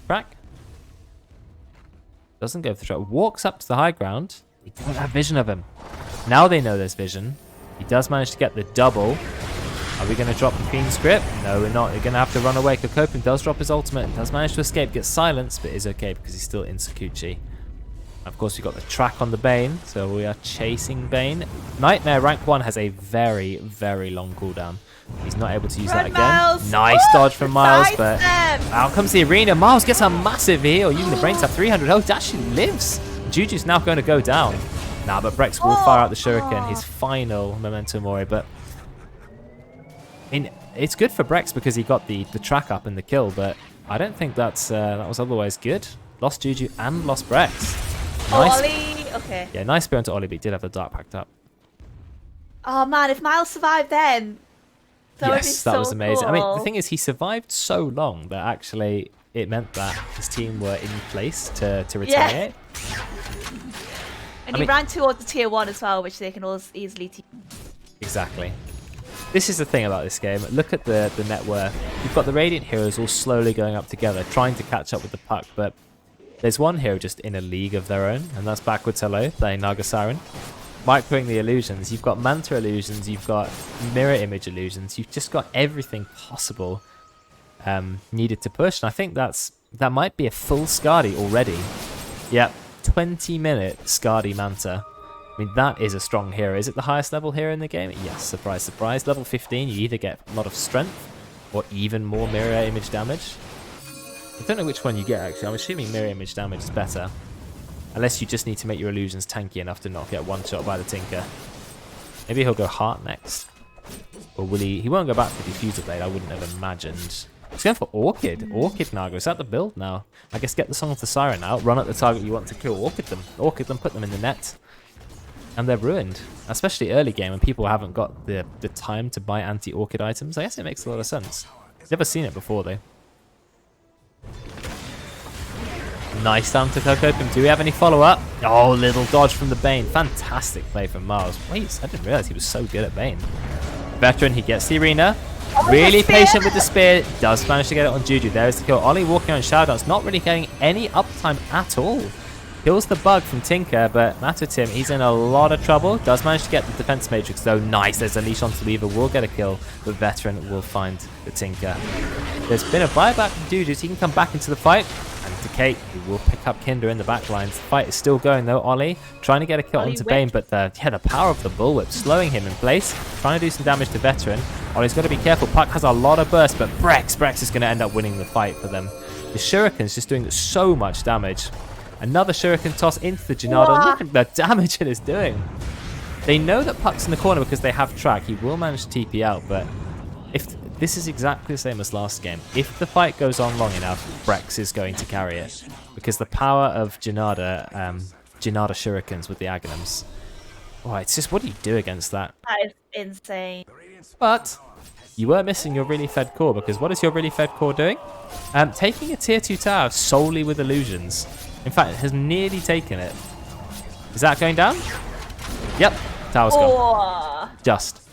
Speaker 1: Crack. Doesn't go for the shot. Walks up to the high ground. He doesn't have vision of him. Now they know there's vision. He does manage to get the double. Are we going to drop the Fiend's Grip? No, we're not. We're going to have to run away. Cocopium does drop his ultimate. Does manage to escape. Gets silenced, but is okay because he's still in Sakuchi. Of course, we've got the track on the Bane, so we are chasing Bane. Nightmare rank 1 has a very, very long cooldown. He's not able to use that again.
Speaker 2: Miles.
Speaker 1: Nice dodge from Miles, but
Speaker 2: Sidestep.
Speaker 1: out comes the arena. Miles gets a massive heal. Using the brain tap, 300 health. He actually lives. Juju's now going to go down. Nah, but Brex will fire out the shuriken, his final memento mori. But I mean, it's good for Brex because he got the track up and the kill, but I don't think that was otherwise good. Lost Juju and lost Brex. Nice.
Speaker 2: Ollie. Okay.
Speaker 1: Yeah, nice spear onto Ollie, but he did have the dark packed up.
Speaker 2: Oh man, if Miles survived then, that would be
Speaker 1: Yes, that
Speaker 2: so
Speaker 1: was amazing.
Speaker 2: cool.
Speaker 1: I mean, the thing is, he survived so long that actually it meant that his team were in place to retaliate.
Speaker 2: And
Speaker 1: I
Speaker 2: he
Speaker 1: mean-
Speaker 2: ran towards the tier 1 as well, which they can all easily team.
Speaker 1: Exactly. This is the thing about this game. Look at the net worth. You've got the Radiant heroes all slowly going up together, trying to catch up with the puck, but there's one hero just in a league of their own, and that's Backwards Hello, playing Naga Siren. microing the illusions. You've got Manta illusions. You've got mirror image illusions. You've just got everything possible needed to push. And I think that might be a full Skadi already. Yep, 20-minute Skadi Manta. I mean, that is a strong hero. Is it the highest level hero in the game? Yes, surprise, surprise. Level 15, you either get a lot of strength or even more mirror image damage. I don't know which one you get, actually. I'm assuming mirror image damage is better. Unless you just need to make your illusions tanky enough to not get one-shot by the Tinker. Maybe he'll go Heart next. Or will he? He won't go back for Diffuser Blade, I wouldn't have imagined. He's going for Orchid. Orchid Naga. Is that the build now? I guess get the Song of the Siren out, run at the target you want to kill, Orchid them, put them in the net. And they're ruined. Especially early game when people haven't got the time to buy anti-Orchid items. I guess it makes a lot of sense. Never seen it before though. Nice down to Cocopium. Do we have any follow-up? Oh, little dodge from the Bane. Fantastic play from Miles. Wait, I didn't realize he was so good at Bane. Veteran, he gets the arena. Really patient with the spear. Does manage to get it on Juju. There is the kill. Ollie walking on Shadow Dance. Not really getting any uptime at all. Kills the bug from Tinker, but Matatim, he's in a lot of trouble. Does manage to get the defense matrix though. Nice. There's a leash onto Weaver. Will get a kill, but Veteran will find the Tinker. There's been a buyback from Juju, so he can come back into the fight. And Decay, who will pick up Kinder in the back lines. The fight is still going though. Ollie trying to get a kill onto Bane, but the power of the bullwhip slowing him in place. Trying to do some damage to Veteran. Ollie's got to be careful. Puck has a lot of burst, but Brex is going to end up winning the fight for them. The Shuriken's just doing so much damage. Another Shuriken toss into the Janado. Look at the damage it is doing. They know that Puck's in the corner because they have track. He will manage to TP out, but if this is exactly the same as last game. If the fight goes on long enough, Brex is going to carry it. Because the power of Janada Shurikens with the Aghanims. Oh, it's just, what do you do against that?
Speaker 2: That is insane.
Speaker 1: But you were missing your really fed core, because what is your really fed core doing? Taking a tier 2 tower solely with illusions. In fact, it has nearly taken it. Is that going down? Yep, tower's gone. Just.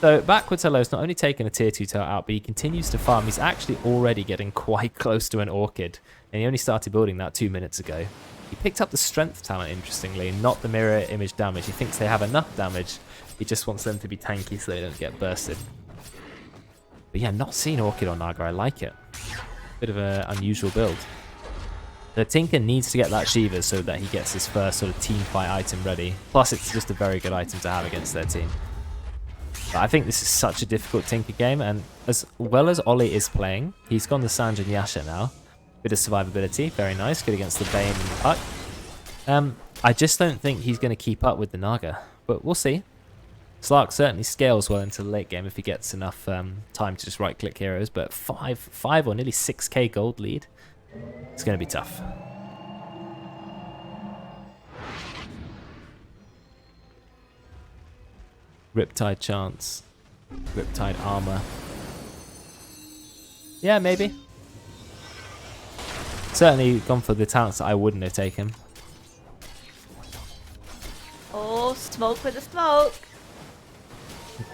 Speaker 1: So backwards hello's not only taken a tier 2 tower out, but he continues to farm. He's actually already getting quite close to an Orchid. And he only started building that 2 minutes ago. He picked up the strength talent, interestingly, not the mirror image damage. He thinks they have enough damage. He just wants them to be tanky so they don't get bursted. But yeah, not seeing Orchid on Naga. I like it. Bit of an unusual build. The Tinker needs to get that Shiva so that he gets his first sort of team fight item ready. Plus, it's just a very good item to have against their team. But I think this is such a difficult Tinker game, and as well as Ollie is playing, he's gone the Sanjin Yasha now. Bit of survivability, very nice, good against the Bane and the Puck. I just don't think he's going to keep up with the Naga, but we'll see. Slark certainly scales well into the late game if he gets enough time to just right-click heroes, but 5 or nearly 6k gold lead. It's going to be tough. Riptide chance. Riptide armor. Yeah, maybe. Certainly gone for the talents that I wouldn't have taken.
Speaker 2: Oh, smoke with the smoke.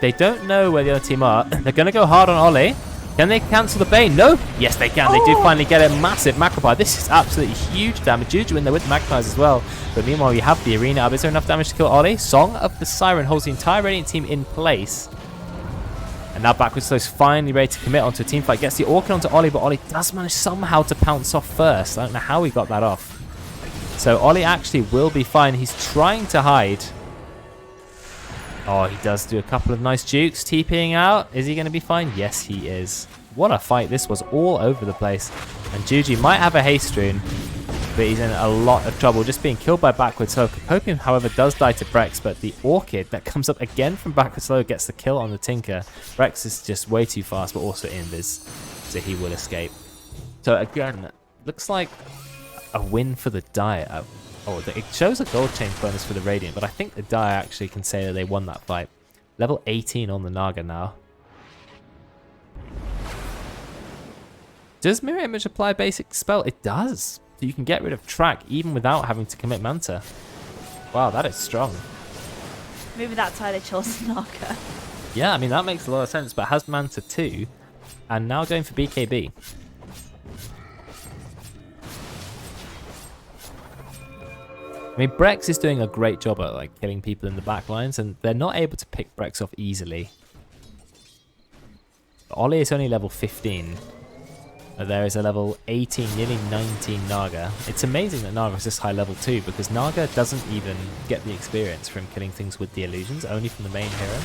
Speaker 1: They don't know where the other team are. They're going to go hard on Ollie. Can they cancel the Bane? No. Yes, they can. They do finally get a massive Macropie. This is absolutely huge damage. Juju in there with Magnize as well. But meanwhile, we have the arena up. Is there enough damage to kill Ollie? Song of the Siren holds the entire Radiant team in place. And now backwards slow's finally ready to commit onto a team fight. Gets the Orchid onto Ollie, but Ollie does manage somehow to pounce off first. I don't know how he got that off. So Ollie actually will be fine. He's trying to hide. Oh, he does do a couple of nice jukes. TPing out. Is he going to be fine? Yes, he is. What a fight. This was all over the place. And Juju might have a haste rune, but he's in a lot of trouble. Just being killed by backwards slow. Cocopium, however, does die to Brex, but the Orchid that comes up again from backwards slow gets the kill on the Tinker. Brex is just way too fast, but also invis, so he will escape. So again, looks like a win for the Dire. Oh, it shows a gold chain bonus for the Radiant, but I think the Dire actually can say that they won that fight. Level 18 on the Naga now. Does Mirror Image apply basic spell? It does. So you can get rid of track even without having to commit Manta. Wow, that is strong.
Speaker 2: Maybe that's why they chose Naga.
Speaker 1: Yeah, I mean, that makes a lot of sense, but has Manta too. And now going for BKB. I mean, Brex is doing a great job at like killing people in the back lines, and they're not able to pick Brex off easily. Ollie is only level 15. There is a level 18, nearly 19 Naga. It's amazing that Naga is this high level too, because Naga doesn't even get the experience from killing things with the illusions, only from the main hero.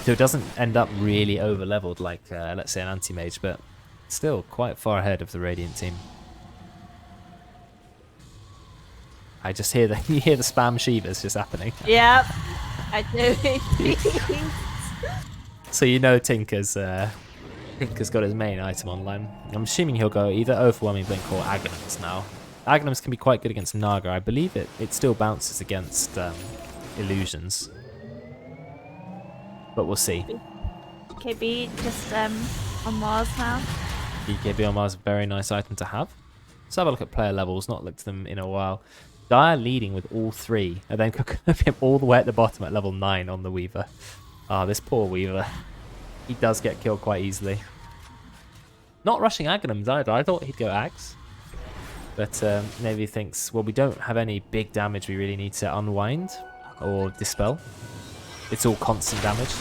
Speaker 1: So it doesn't end up really over leveled like, let's say, an anti-mage, but still quite far ahead of the Radiant team. I just hear the you hear the spam Shivas just happening.
Speaker 2: Yep, I do.
Speaker 1: So you know Tinker's got his main item online. I'm assuming he'll go either Overwhelming Blink or Aghanims now. Aghanims can be quite good against Naga. I believe it still bounces against illusions. But we'll see.
Speaker 2: KB just on Mars now.
Speaker 1: BKB on Mars, a very nice item to have. Let's have a look at player levels, not looked at them in a while. Dire leading with all 3, and then him all the way at the bottom at level 9 on the Weaver. Ah, this poor Weaver. He does get killed quite easily. Not rushing Aghanims either. I thought he'd go Axe. But maybe he thinks, well, we don't have any big damage we really need to unwind or dispel. It's all constant damage.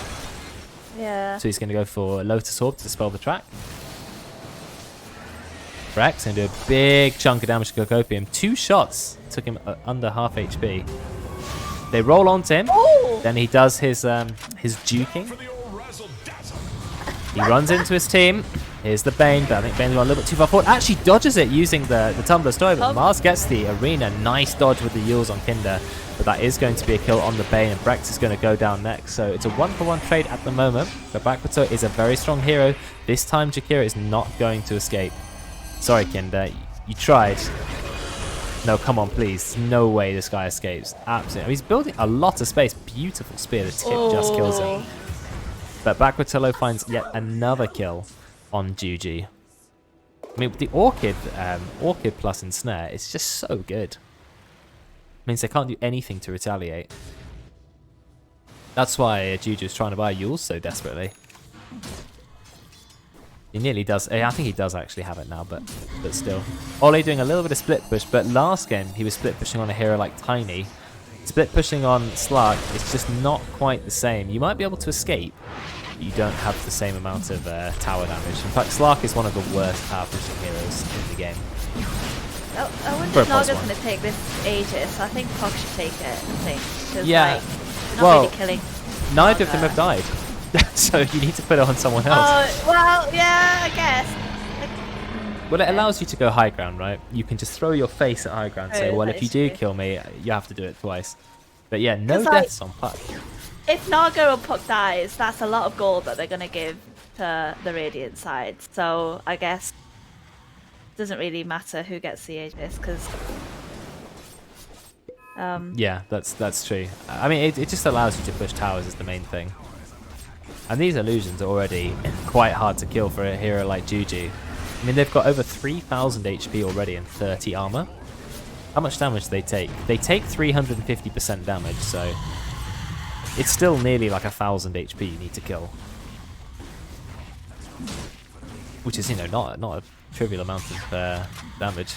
Speaker 2: Yeah.
Speaker 1: So he's going to go for Lotus Orb to dispel the track. Brex going to do a big chunk of damage to Cocopium. 2 shots took him under half HP. They roll onto him.
Speaker 2: Oh!
Speaker 1: Then he does his juking. He runs into his team. Here's the Bane, but I think Bane's gone a little bit too far forward. Actually dodges it using the Tumbler Story, but Mars gets the arena. Nice dodge with the Yules on Kinder. But that is going to be a kill on the Bane, and Brex is going to go down next. So it's a 1-for-1 trade at the moment. But Backwater is a very strong hero. This time Jakira is not going to escape. Sorry, Kinder. You tried. No, come on, please. No way this guy escapes. Absolutely. I mean, he's building a lot of space. Beautiful spear. The tip just kills him. But Backwater finds yet another kill on Juji. I mean, with the Orchid plus Ensnare, it's just so good. Means they can't do anything to retaliate. That's why Juju is trying to buy Yules so desperately. He nearly does. I think he does actually have it now, but still. Ollie doing a little bit of split push, but last game he was split pushing on a hero like Tiny. Split pushing on Slark is just not quite the same. You might be able to escape, but you don't have the same amount of tower damage. In fact, Slark is one of the worst tower pushing heroes in the game.
Speaker 2: I wonder if Naga's going to take this Aegis. I think Pog should take it, I think.
Speaker 1: Yeah.
Speaker 2: Like, not really killing
Speaker 1: neither of them have died. So you need to put it on someone else.
Speaker 2: Oh, well, yeah, I guess.
Speaker 1: Well, it allows you to go high ground, right? You can just throw your face at high ground and say, well, if you do kill me, you have to do it twice. But yeah, no deaths on Puck.
Speaker 2: If Naga or Puck dies, that's a lot of gold that they're going to give to the Radiant side. So I guess it doesn't really matter who gets the Aegis, because...
Speaker 1: yeah, that's true. I mean, it just allows you to push towers is the main thing. And these illusions are already quite hard to kill for a hero like Juju. I mean, they've got over 3,000 HP already and 30 armor. How much damage do they take? They take 350% damage, so it's still nearly like 1,000 HP you need to kill. Which is, you know, not a trivial amount of damage.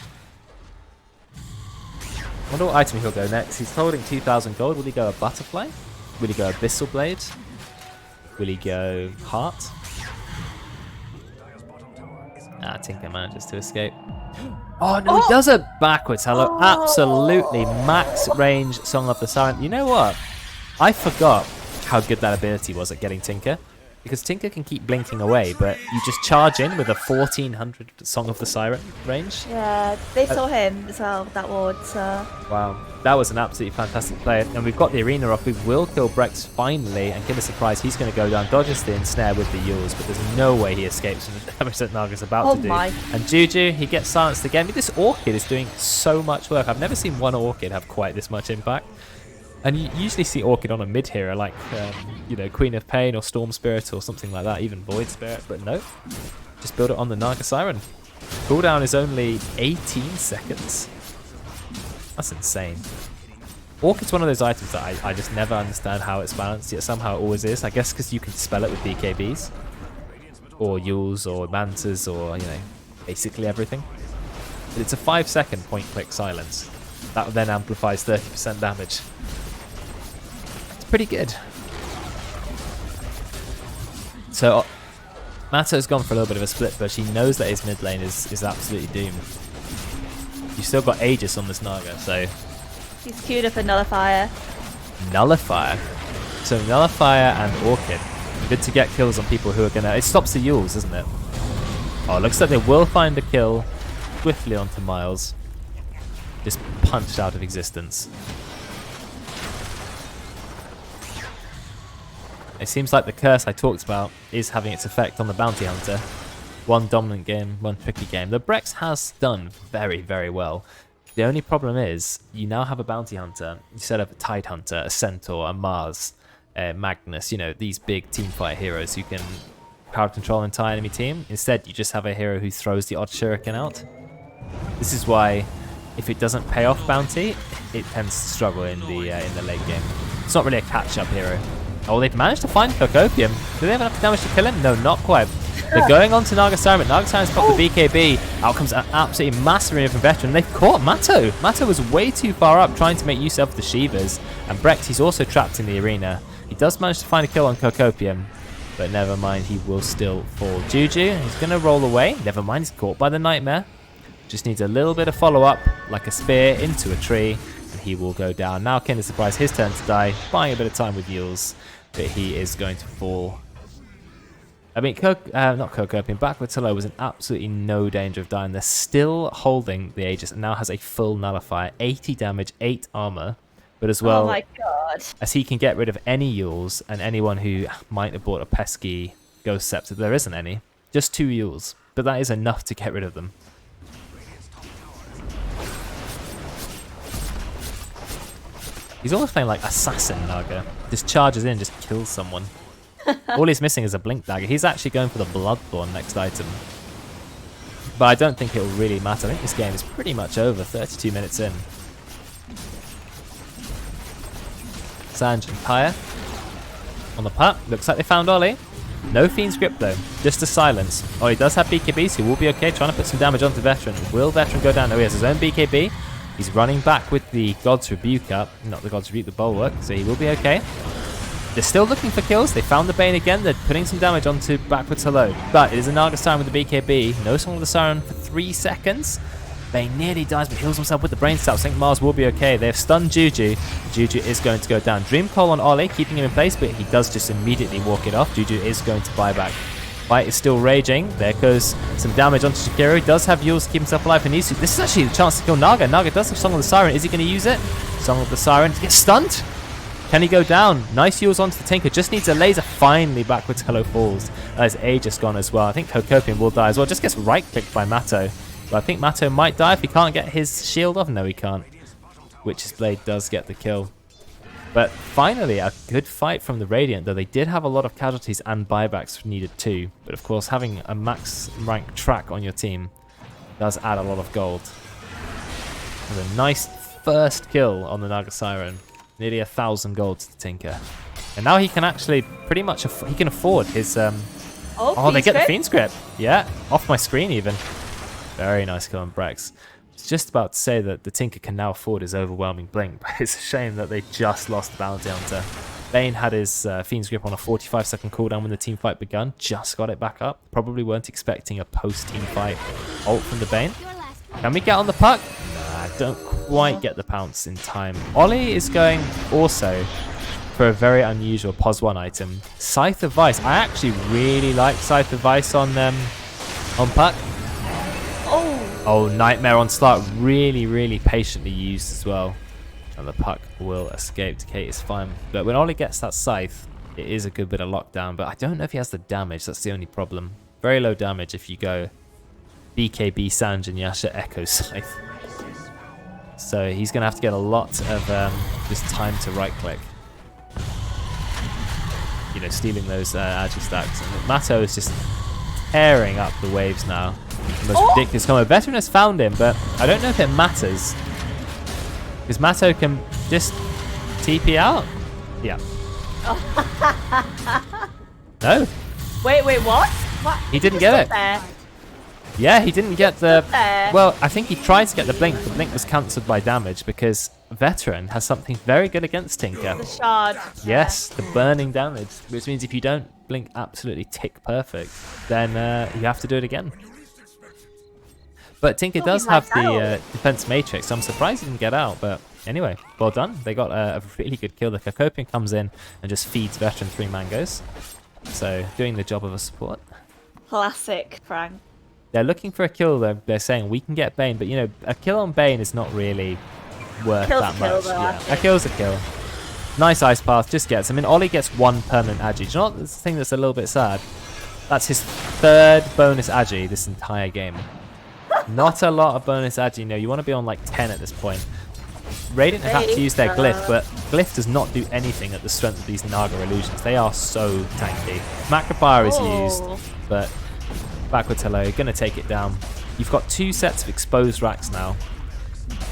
Speaker 1: I wonder what item he'll go next. He's holding 2,000 gold. Will he go a Butterfly? Will he go a Abyssal Blade? Will he go Heart? Tinker manages to escape. Oh no, he does it backwards. Hello, absolutely max range Song of the Siren. You know what? I forgot how good that ability was at getting Tinker. Because Tinker can keep blinking away, but you just charge in with a 1400 Song of the Siren range.
Speaker 2: Yeah, they saw him as well with that ward, so...
Speaker 1: Wow, that was an absolutely fantastic play. And we've got the arena off. We will kill Brex finally, and give a surprise. He's going to go down, dodges the ensnare with the Yules, but there's no way he escapes from the damage that Naga's about to do.
Speaker 2: My.
Speaker 1: And Juju, he gets silenced again. I mean, this Orchid is doing so much work. I've never seen one Orchid have quite this much impact. And you usually see Orchid on a mid hero like, you know, Queen of Pain or Storm Spirit or something like that, even Void Spirit, but no. Just build it on the Naga Siren. Cooldown is only 18 seconds. That's insane. Orchid's one of those items that I just never understand how it's balanced, yet somehow it always is. I guess because you can spell it with BKBs. Or Yules or Mantas or, you know, basically everything. But it's a 5-second point-click silence. That then amplifies 30% damage. It's pretty good. So Mato's gone for a little bit of a split push. He knows that his mid lane is absolutely doomed. You've still got Aegis on this Naga, so...
Speaker 2: He's queued up a Nullifier.
Speaker 1: Nullifier? So Nullifier and Orchid. Good to get kills on people who are gonna... It stops the Yules, doesn't it? Oh, looks like they will find a kill swiftly onto Miles. Just punched out of existence. It seems like the curse I talked about is having its effect on the Bounty Hunter. One dominant game, one tricky game. The Brex has done very, very well. The only problem is, you now have a Bounty Hunter instead of a Tide Hunter, a Centaur, a Mars, Magnus, you know, these big teamfight heroes who can crowd control an entire enemy team. Instead, you just have a hero who throws the odd shuriken out. This is why, if it doesn't pay off Bounty, it tends to struggle in the late game. It's not really a catch-up hero. Oh, they've managed to find Cocopium. Do they have enough damage to kill him? No, not quite. They're going on to Naga Siren, but Naga Siren's got the BKB. Out comes an absolutely massive remove from Veteran. They've caught Mato. Mato was way too far up trying to make use of the Shivas. And Brex, he's also trapped in the arena. He does manage to find a kill on Cocopium, but never mind, he will still fall. Juju, he's going to roll away. Never mind, he's caught by the Nightmare. Just needs a little bit of follow-up, like a spear into a tree, and he will go down. Now Kinder Surprise, his turn to die, buying a bit of time with Yules, but he is going to fall. I mean, not Cocopium, Backwards Hello was in absolutely no danger of dying. They're still holding the Aegis and now has a full nullifier, 80 damage, 8 armor, but as well,
Speaker 2: Oh my god.
Speaker 1: as he can get rid of any Yules and anyone who might have bought a pesky Ghost Scepter. There isn't any, just 2 Yules, but that is enough to get rid of them. He's almost playing like Assassin Naga. Just charges in, just kills someone. All he's missing is a Blink Dagger. He's actually going for the Bloodborne next item. But I don't think it will really matter. I think this game is pretty much over, 32 minutes in. Sanj and Pyre on the putt. Looks like they found Ollie. No Fiend's Grip though, just a silence. Oh, he does have BKB, so he will be okay. Trying to put some damage onto Veteran. Will Veteran go down? No, he has his own BKB. He's running back with the God's Rebuke up. Not the God's Rebuke, the Bulwark, so he will be okay. They're still looking for kills. They found the Bane again. They're putting some damage onto Backwards Hello. But it is a Naga Siren with the BKB. No Song of the Siren for 3 seconds. Bane nearly dies, but heals himself with the Brain Stab. I think Mars will be okay. They have stunned Juju. Juju is going to go down. Dream Coil on Ollie, keeping him in place, but he does just immediately walk it off. Juju is going to buy back. Fight is still raging. There goes some damage onto Shakiro. He does have Yules to keep himself alive if he needs to. This is actually the chance to kill Naga. Naga does have Song of the Siren. Is he going to use it? Song of the Siren. He gets stunned. Can he go down? Nice Yules onto the Tinker. Just needs a laser. Finally, Backwards Hello falls. That is Aegis gone as well. I think Cocopium will die as well. Just gets right-clicked by Mato. But I think Mato might die if he can't get his shield off. No, he can't. Witch's Blade does get the kill. But finally, a good fight from the Radiant, though they did have a lot of casualties and buybacks needed too. But of course, having a max rank track on your team does add a lot of gold. And a nice first kill on the Naga Siren. Nearly 1,000 gold to the Tinker. And now he can actually pretty much, he can afford his... Oh, they get the Fiend's Grip. Yeah, off my screen even. Very nice kill on Brex. Just about to say that the Tinker can now afford his overwhelming blink, but it's a shame that they just lost the Bounty Hunter. Bane had his Fiend's Grip on a 45-second cooldown when the team fight begun, just got it back up. Probably weren't expecting a post-team fight ult from the Bane. Can we get on the puck? Nah, don't quite get the pounce in time. Ollie is going also for a very unusual POS 1 item. Scythe of Vice. I actually really like Scythe of Vice on puck. Oh, Nightmare on start, really, really patiently used as well. And the puck will escape. Kate is fine. But when Ollie gets that Scythe, it is a good bit of lockdown. But I don't know if he has the damage. That's the only problem. Very low damage if you go BKB, Sanj, and Yasha Echo Scythe. So he's going to have to get a lot of just time to right-click. You know, stealing those Agi stacks. And Mato is just tearing up the waves now. The most ridiculous combo. Veteran has found him, but I don't know if it matters. Because Mato can just TP out. Yeah. No.
Speaker 2: Wait, what? What?
Speaker 1: He didn't get it.
Speaker 2: There.
Speaker 1: Yeah, he didn't get the...
Speaker 2: there.
Speaker 1: Well, I think he tried to get the blink. The blink was cancelled by damage because Veteran has something very good against Tinker.
Speaker 2: The shard.
Speaker 1: Yes, the burning damage, which means if you don't blink absolutely tick perfect, then you have to do it again. But Tinker does have the defense matrix, so I'm surprised he didn't get out. But anyway, well done. They got a really good kill. The Cacopian comes in and just feeds Veteran 3 mangoes. So doing the job of a support.
Speaker 2: Classic, Frank.
Speaker 1: They're looking for a kill. They're saying we can get Bane, but you know, a kill on Bane is not really worth
Speaker 2: Kill's
Speaker 1: that
Speaker 2: a kill,
Speaker 1: much.
Speaker 2: though, I
Speaker 1: Yeah, a
Speaker 2: think.
Speaker 1: kill's a kill. Nice ice path, just gets. I mean, Ollie gets 1 permanent agi. Do you know what the thing that's a little bit sad? That's his 3rd bonus agi this entire game. Not a lot of bonus agi. No, you want to be on like 10 at this point. Radiant have had to use their glyph, but glyph does not do anything at the strength of these Naga illusions. They are so tanky. Macropire is used, but backwards hello, gonna take it down. You've got 2 sets of exposed racks now.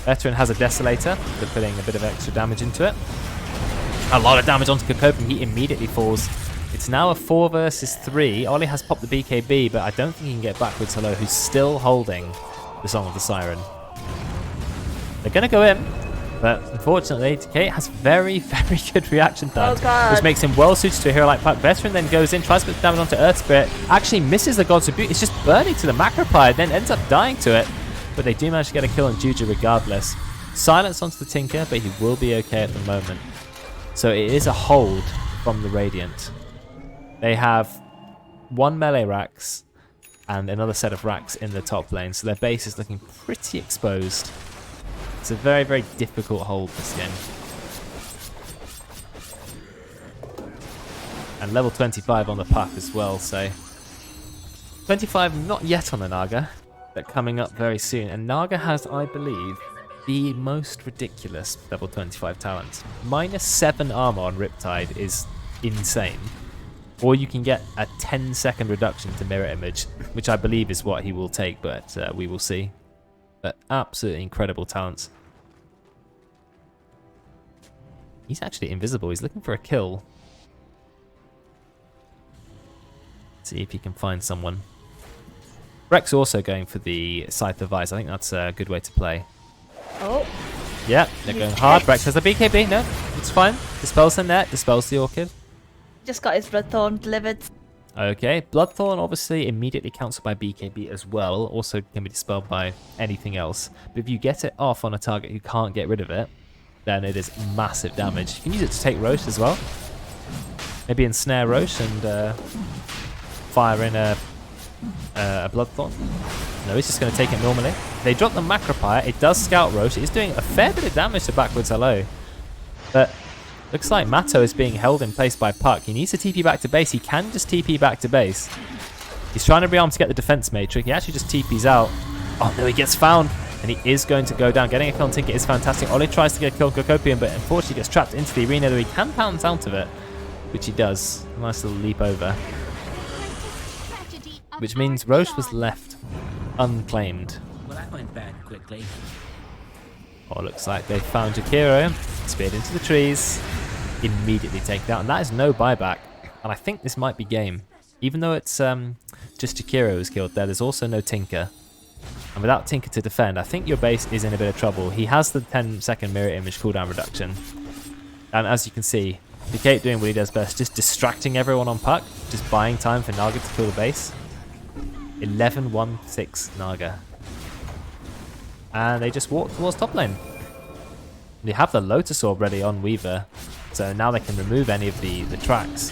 Speaker 1: Veteran has a Desolator, they're putting a bit of extra damage into it. A lot of damage onto Cacopian, he immediately falls. It's now a 4 versus 3. Ollie has popped the BKB, but I don't think he can get backwards hello, who's still holding the Song of the Siren. They're gonna go in, but unfortunately, Decay has very, very good reaction time, which makes him well suited to a hero like Puck. Veteran then goes in, tries to put damage onto Earth Spirit, actually misses the God's Rebuke. It's just burning to the Macropire, then ends up dying to it. But they do manage to get a kill on Juju regardless. Silence onto the Tinker, but he will be okay at the moment. So it is a hold from the Radiant. They have 1 melee racks and another set of racks in the top lane, so their base is looking pretty exposed. It's a very, very difficult hold this game. And level 25 on the Puck as well, so... 25 not yet on the Naga, but coming up very soon. And Naga has, I believe, the most ridiculous level 25 talent. -7 armor on Riptide is insane. Or you can get a 10-second reduction to mirror image, which I believe is what he will take, but we will see. But absolutely incredible talents. He's actually invisible. He's looking for a kill. Let's see if he can find someone. Rex also going for the Scythe of Ice. I think that's a good way to play.
Speaker 2: Oh.
Speaker 1: Yeah, they're going hard. Rex has the BKB. No, it's fine. Dispels the net. Dispels the Orchid.
Speaker 2: Just got his Bloodthorn delivered.
Speaker 1: Okay, Bloodthorn obviously immediately cancelled by BKB as well. Also can be dispelled by anything else. But if you get it off on a target who can't get rid of it, then it is massive damage. You can use it to take Roche as well. Maybe ensnare Roche and fire in a Bloodthorn. No, he's just going to take it normally. They drop the Macropire. It does scout Roche. It's doing a fair bit of damage to backwards hello. But looks like Matto is being held in place by Puck. He needs to TP back to base. He can just TP back to base. He's trying to rearm to get the defense matrix. He actually just TPs out. Oh no, he gets found. And he is going to go down. Getting a kill on Tinker is fantastic. Ollie tries to get a kill on Cacopian, but unfortunately gets trapped into the arena, though he can pounce out of it, which he does. Nice little leap over. Which means Roche was left unclaimed.
Speaker 4: Well, that went bad quickly.
Speaker 1: Oh, looks like they found Jakiro. Speared into the trees. Immediately take down. And that is no buyback. And I think this might be game. Even though it's just Jakiro who's killed there, there's also no Tinker. And without Tinker to defend, I think your base is in a bit of trouble. He has the 10-second mirror image cooldown reduction. And as you can see, Decay doing what he does best, just distracting everyone on Puck, just buying time for Naga to kill the base. 11-1-6 Naga. And they just walk towards top lane. They have the Lotus Orb ready on Weaver, so now they can remove any of the tracks.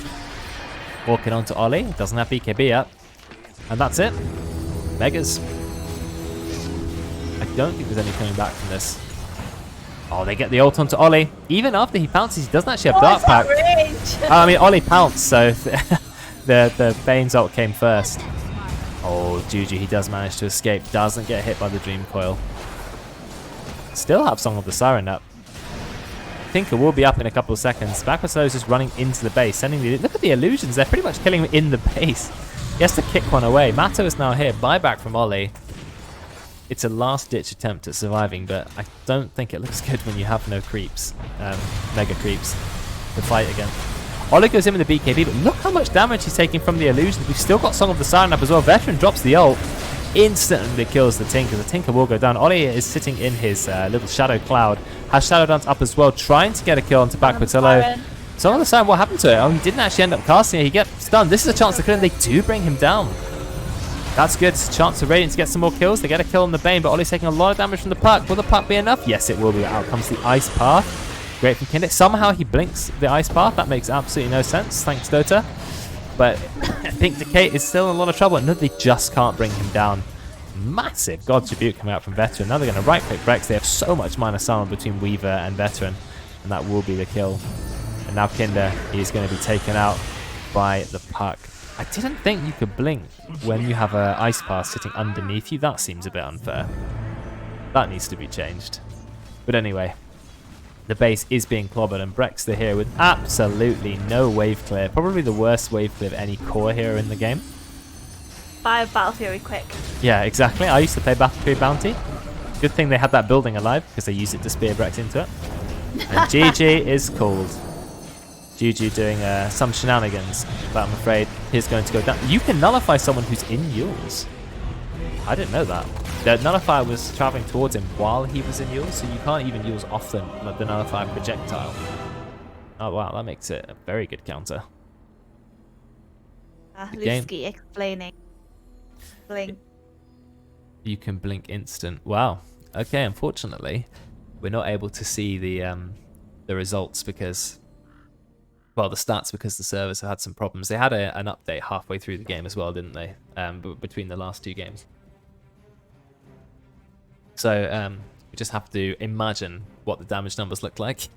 Speaker 1: Walking onto Ollie, doesn't have BKB yet. And that's it. Megas. I don't think there's any coming back from this. Oh, they get the ult onto Ollie. Even after he pounces, he doesn't actually have Dark Pack. I mean, Ollie pounced, so the Bane's ult came first. Oh, Juju, he does manage to escape. Doesn't get hit by the Dream Coil. Still have Song of the Siren up. Tinker will be up in a couple of seconds. Backwards is just running into the base, sending the... Look at the illusions. They're pretty much killing him in the base. He has to kick one away. Matto is now here. Buyback from Ollie. It's a last-ditch attempt at surviving, but I don't think it looks good when you have no creeps, mega creeps, to fight against. Ollie goes in with the BKB, but look how much damage he's taking from the illusions. We've still got Song of the Siren up as well. Veteran drops the ult. instantly kills the Tinker. The Tinker will go down. Ollie is sitting in his little shadow cloud. Has Shadow Dance up as well, trying to get a kill onto Backwards-Hello. So on the side, what happened to it? Oh, he didn't actually end up casting it. He gets stunned. This is a chance to kill him. They do bring him down. That's good. It's a chance for Radiant to get some more kills. They get a kill on the Bane, but Ollie's taking a lot of damage from the puck. Will the puck be enough? Yes, it will be. Out comes the Ice Path. Great from Kindit. Somehow he blinks the Ice Path. That makes absolutely no sense. Thanks, Dota. But I think Decay is still in a lot of trouble. No, they just can't bring him down. Massive God's Rebuke coming out from Veteran. Now they're going to right-click Brex. They have so much minus armor between Weaver and Veteran, and that will be the kill. And now Kinder is going to be taken out by the puck. I didn't think you could blink when you have an Ice Path sitting underneath you. That seems a bit unfair. That needs to be changed. But anyway, the base is being clobbered, and Brex the hero with absolutely no wave clear. Probably the worst wave clear of any core hero in the game.
Speaker 2: Buy Battle Fury quick.
Speaker 1: Yeah, exactly. I used to play Battle Fury Bounty. Good thing they had that building alive, because they used it to spear Brex into it. And GG is called. Juju doing some shenanigans, but I'm afraid he's going to go down. You can nullify someone who's in yours. I didn't know that. The nullifier was traveling towards him while he was in yours, so you can't even use off the nullifier projectile. Oh wow, that makes it a very good counter.
Speaker 2: Lusky explaining. Blink.
Speaker 1: You can blink instant. Wow. Okay, unfortunately, we're not able to see the results because, well, the stats, because the servers have had some problems. They had an update halfway through the game as well, didn't they? Between the last two games. So we just have to imagine what the damage numbers look like.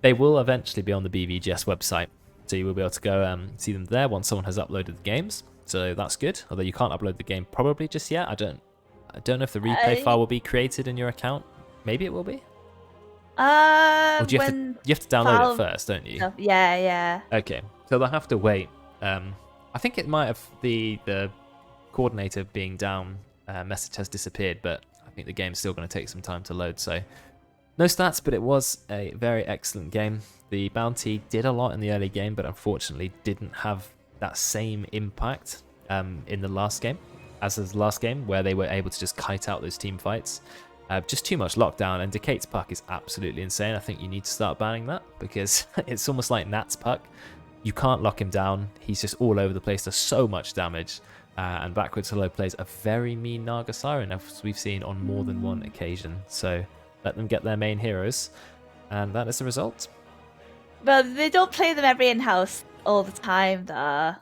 Speaker 1: They will eventually be on the BVGS website, so you will be able to go see them there once someone has uploaded the games. So that's good. Although you can't upload the game probably just yet. I don't know if the replay file will be created in your account. Maybe it will be. Or do you have to download it first, don't you?
Speaker 2: Yeah.
Speaker 1: Okay, so they'll have to wait. I think it might have the coordinator being down message has disappeared, but I think the game's still going to take some time to load. So no stats, but it was a very excellent game. The bounty did a lot in the early game, but unfortunately didn't have that same impact in the last game as the last game, where they were able to just kite out those team fights. Just too much lockdown, and Decate's puck is absolutely insane. I think you need to start banning that, because it's almost like Nat's puck. You can't lock him down. He's just all over the place. Does so much damage. And Backwards-Hello plays a very mean Naga Siren, as we've seen on more than one occasion. So let them get their main heroes, and that is the result.
Speaker 2: But they don't play them every in-house all the time, though.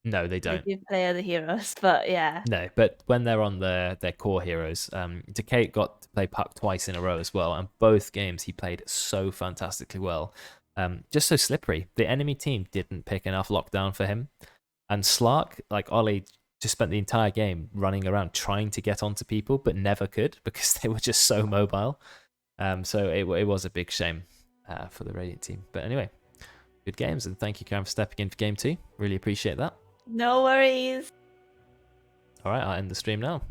Speaker 1: No, they don't.
Speaker 2: They do play other heroes, but yeah.
Speaker 1: No, but when they're on their core heroes, Decate got to play puck twice in a row as well, and both games he played so fantastically well. Just so slippery. The enemy team didn't pick enough lockdown for him. And Slark, like Ollie, just spent the entire game running around trying to get onto people, but never could because they were just so mobile. So it was a big shame for the Radiant team. But anyway, good games, and thank you, Karen, for stepping in for game 2. Really appreciate that.
Speaker 2: No worries.
Speaker 1: All right, I'll end the stream now.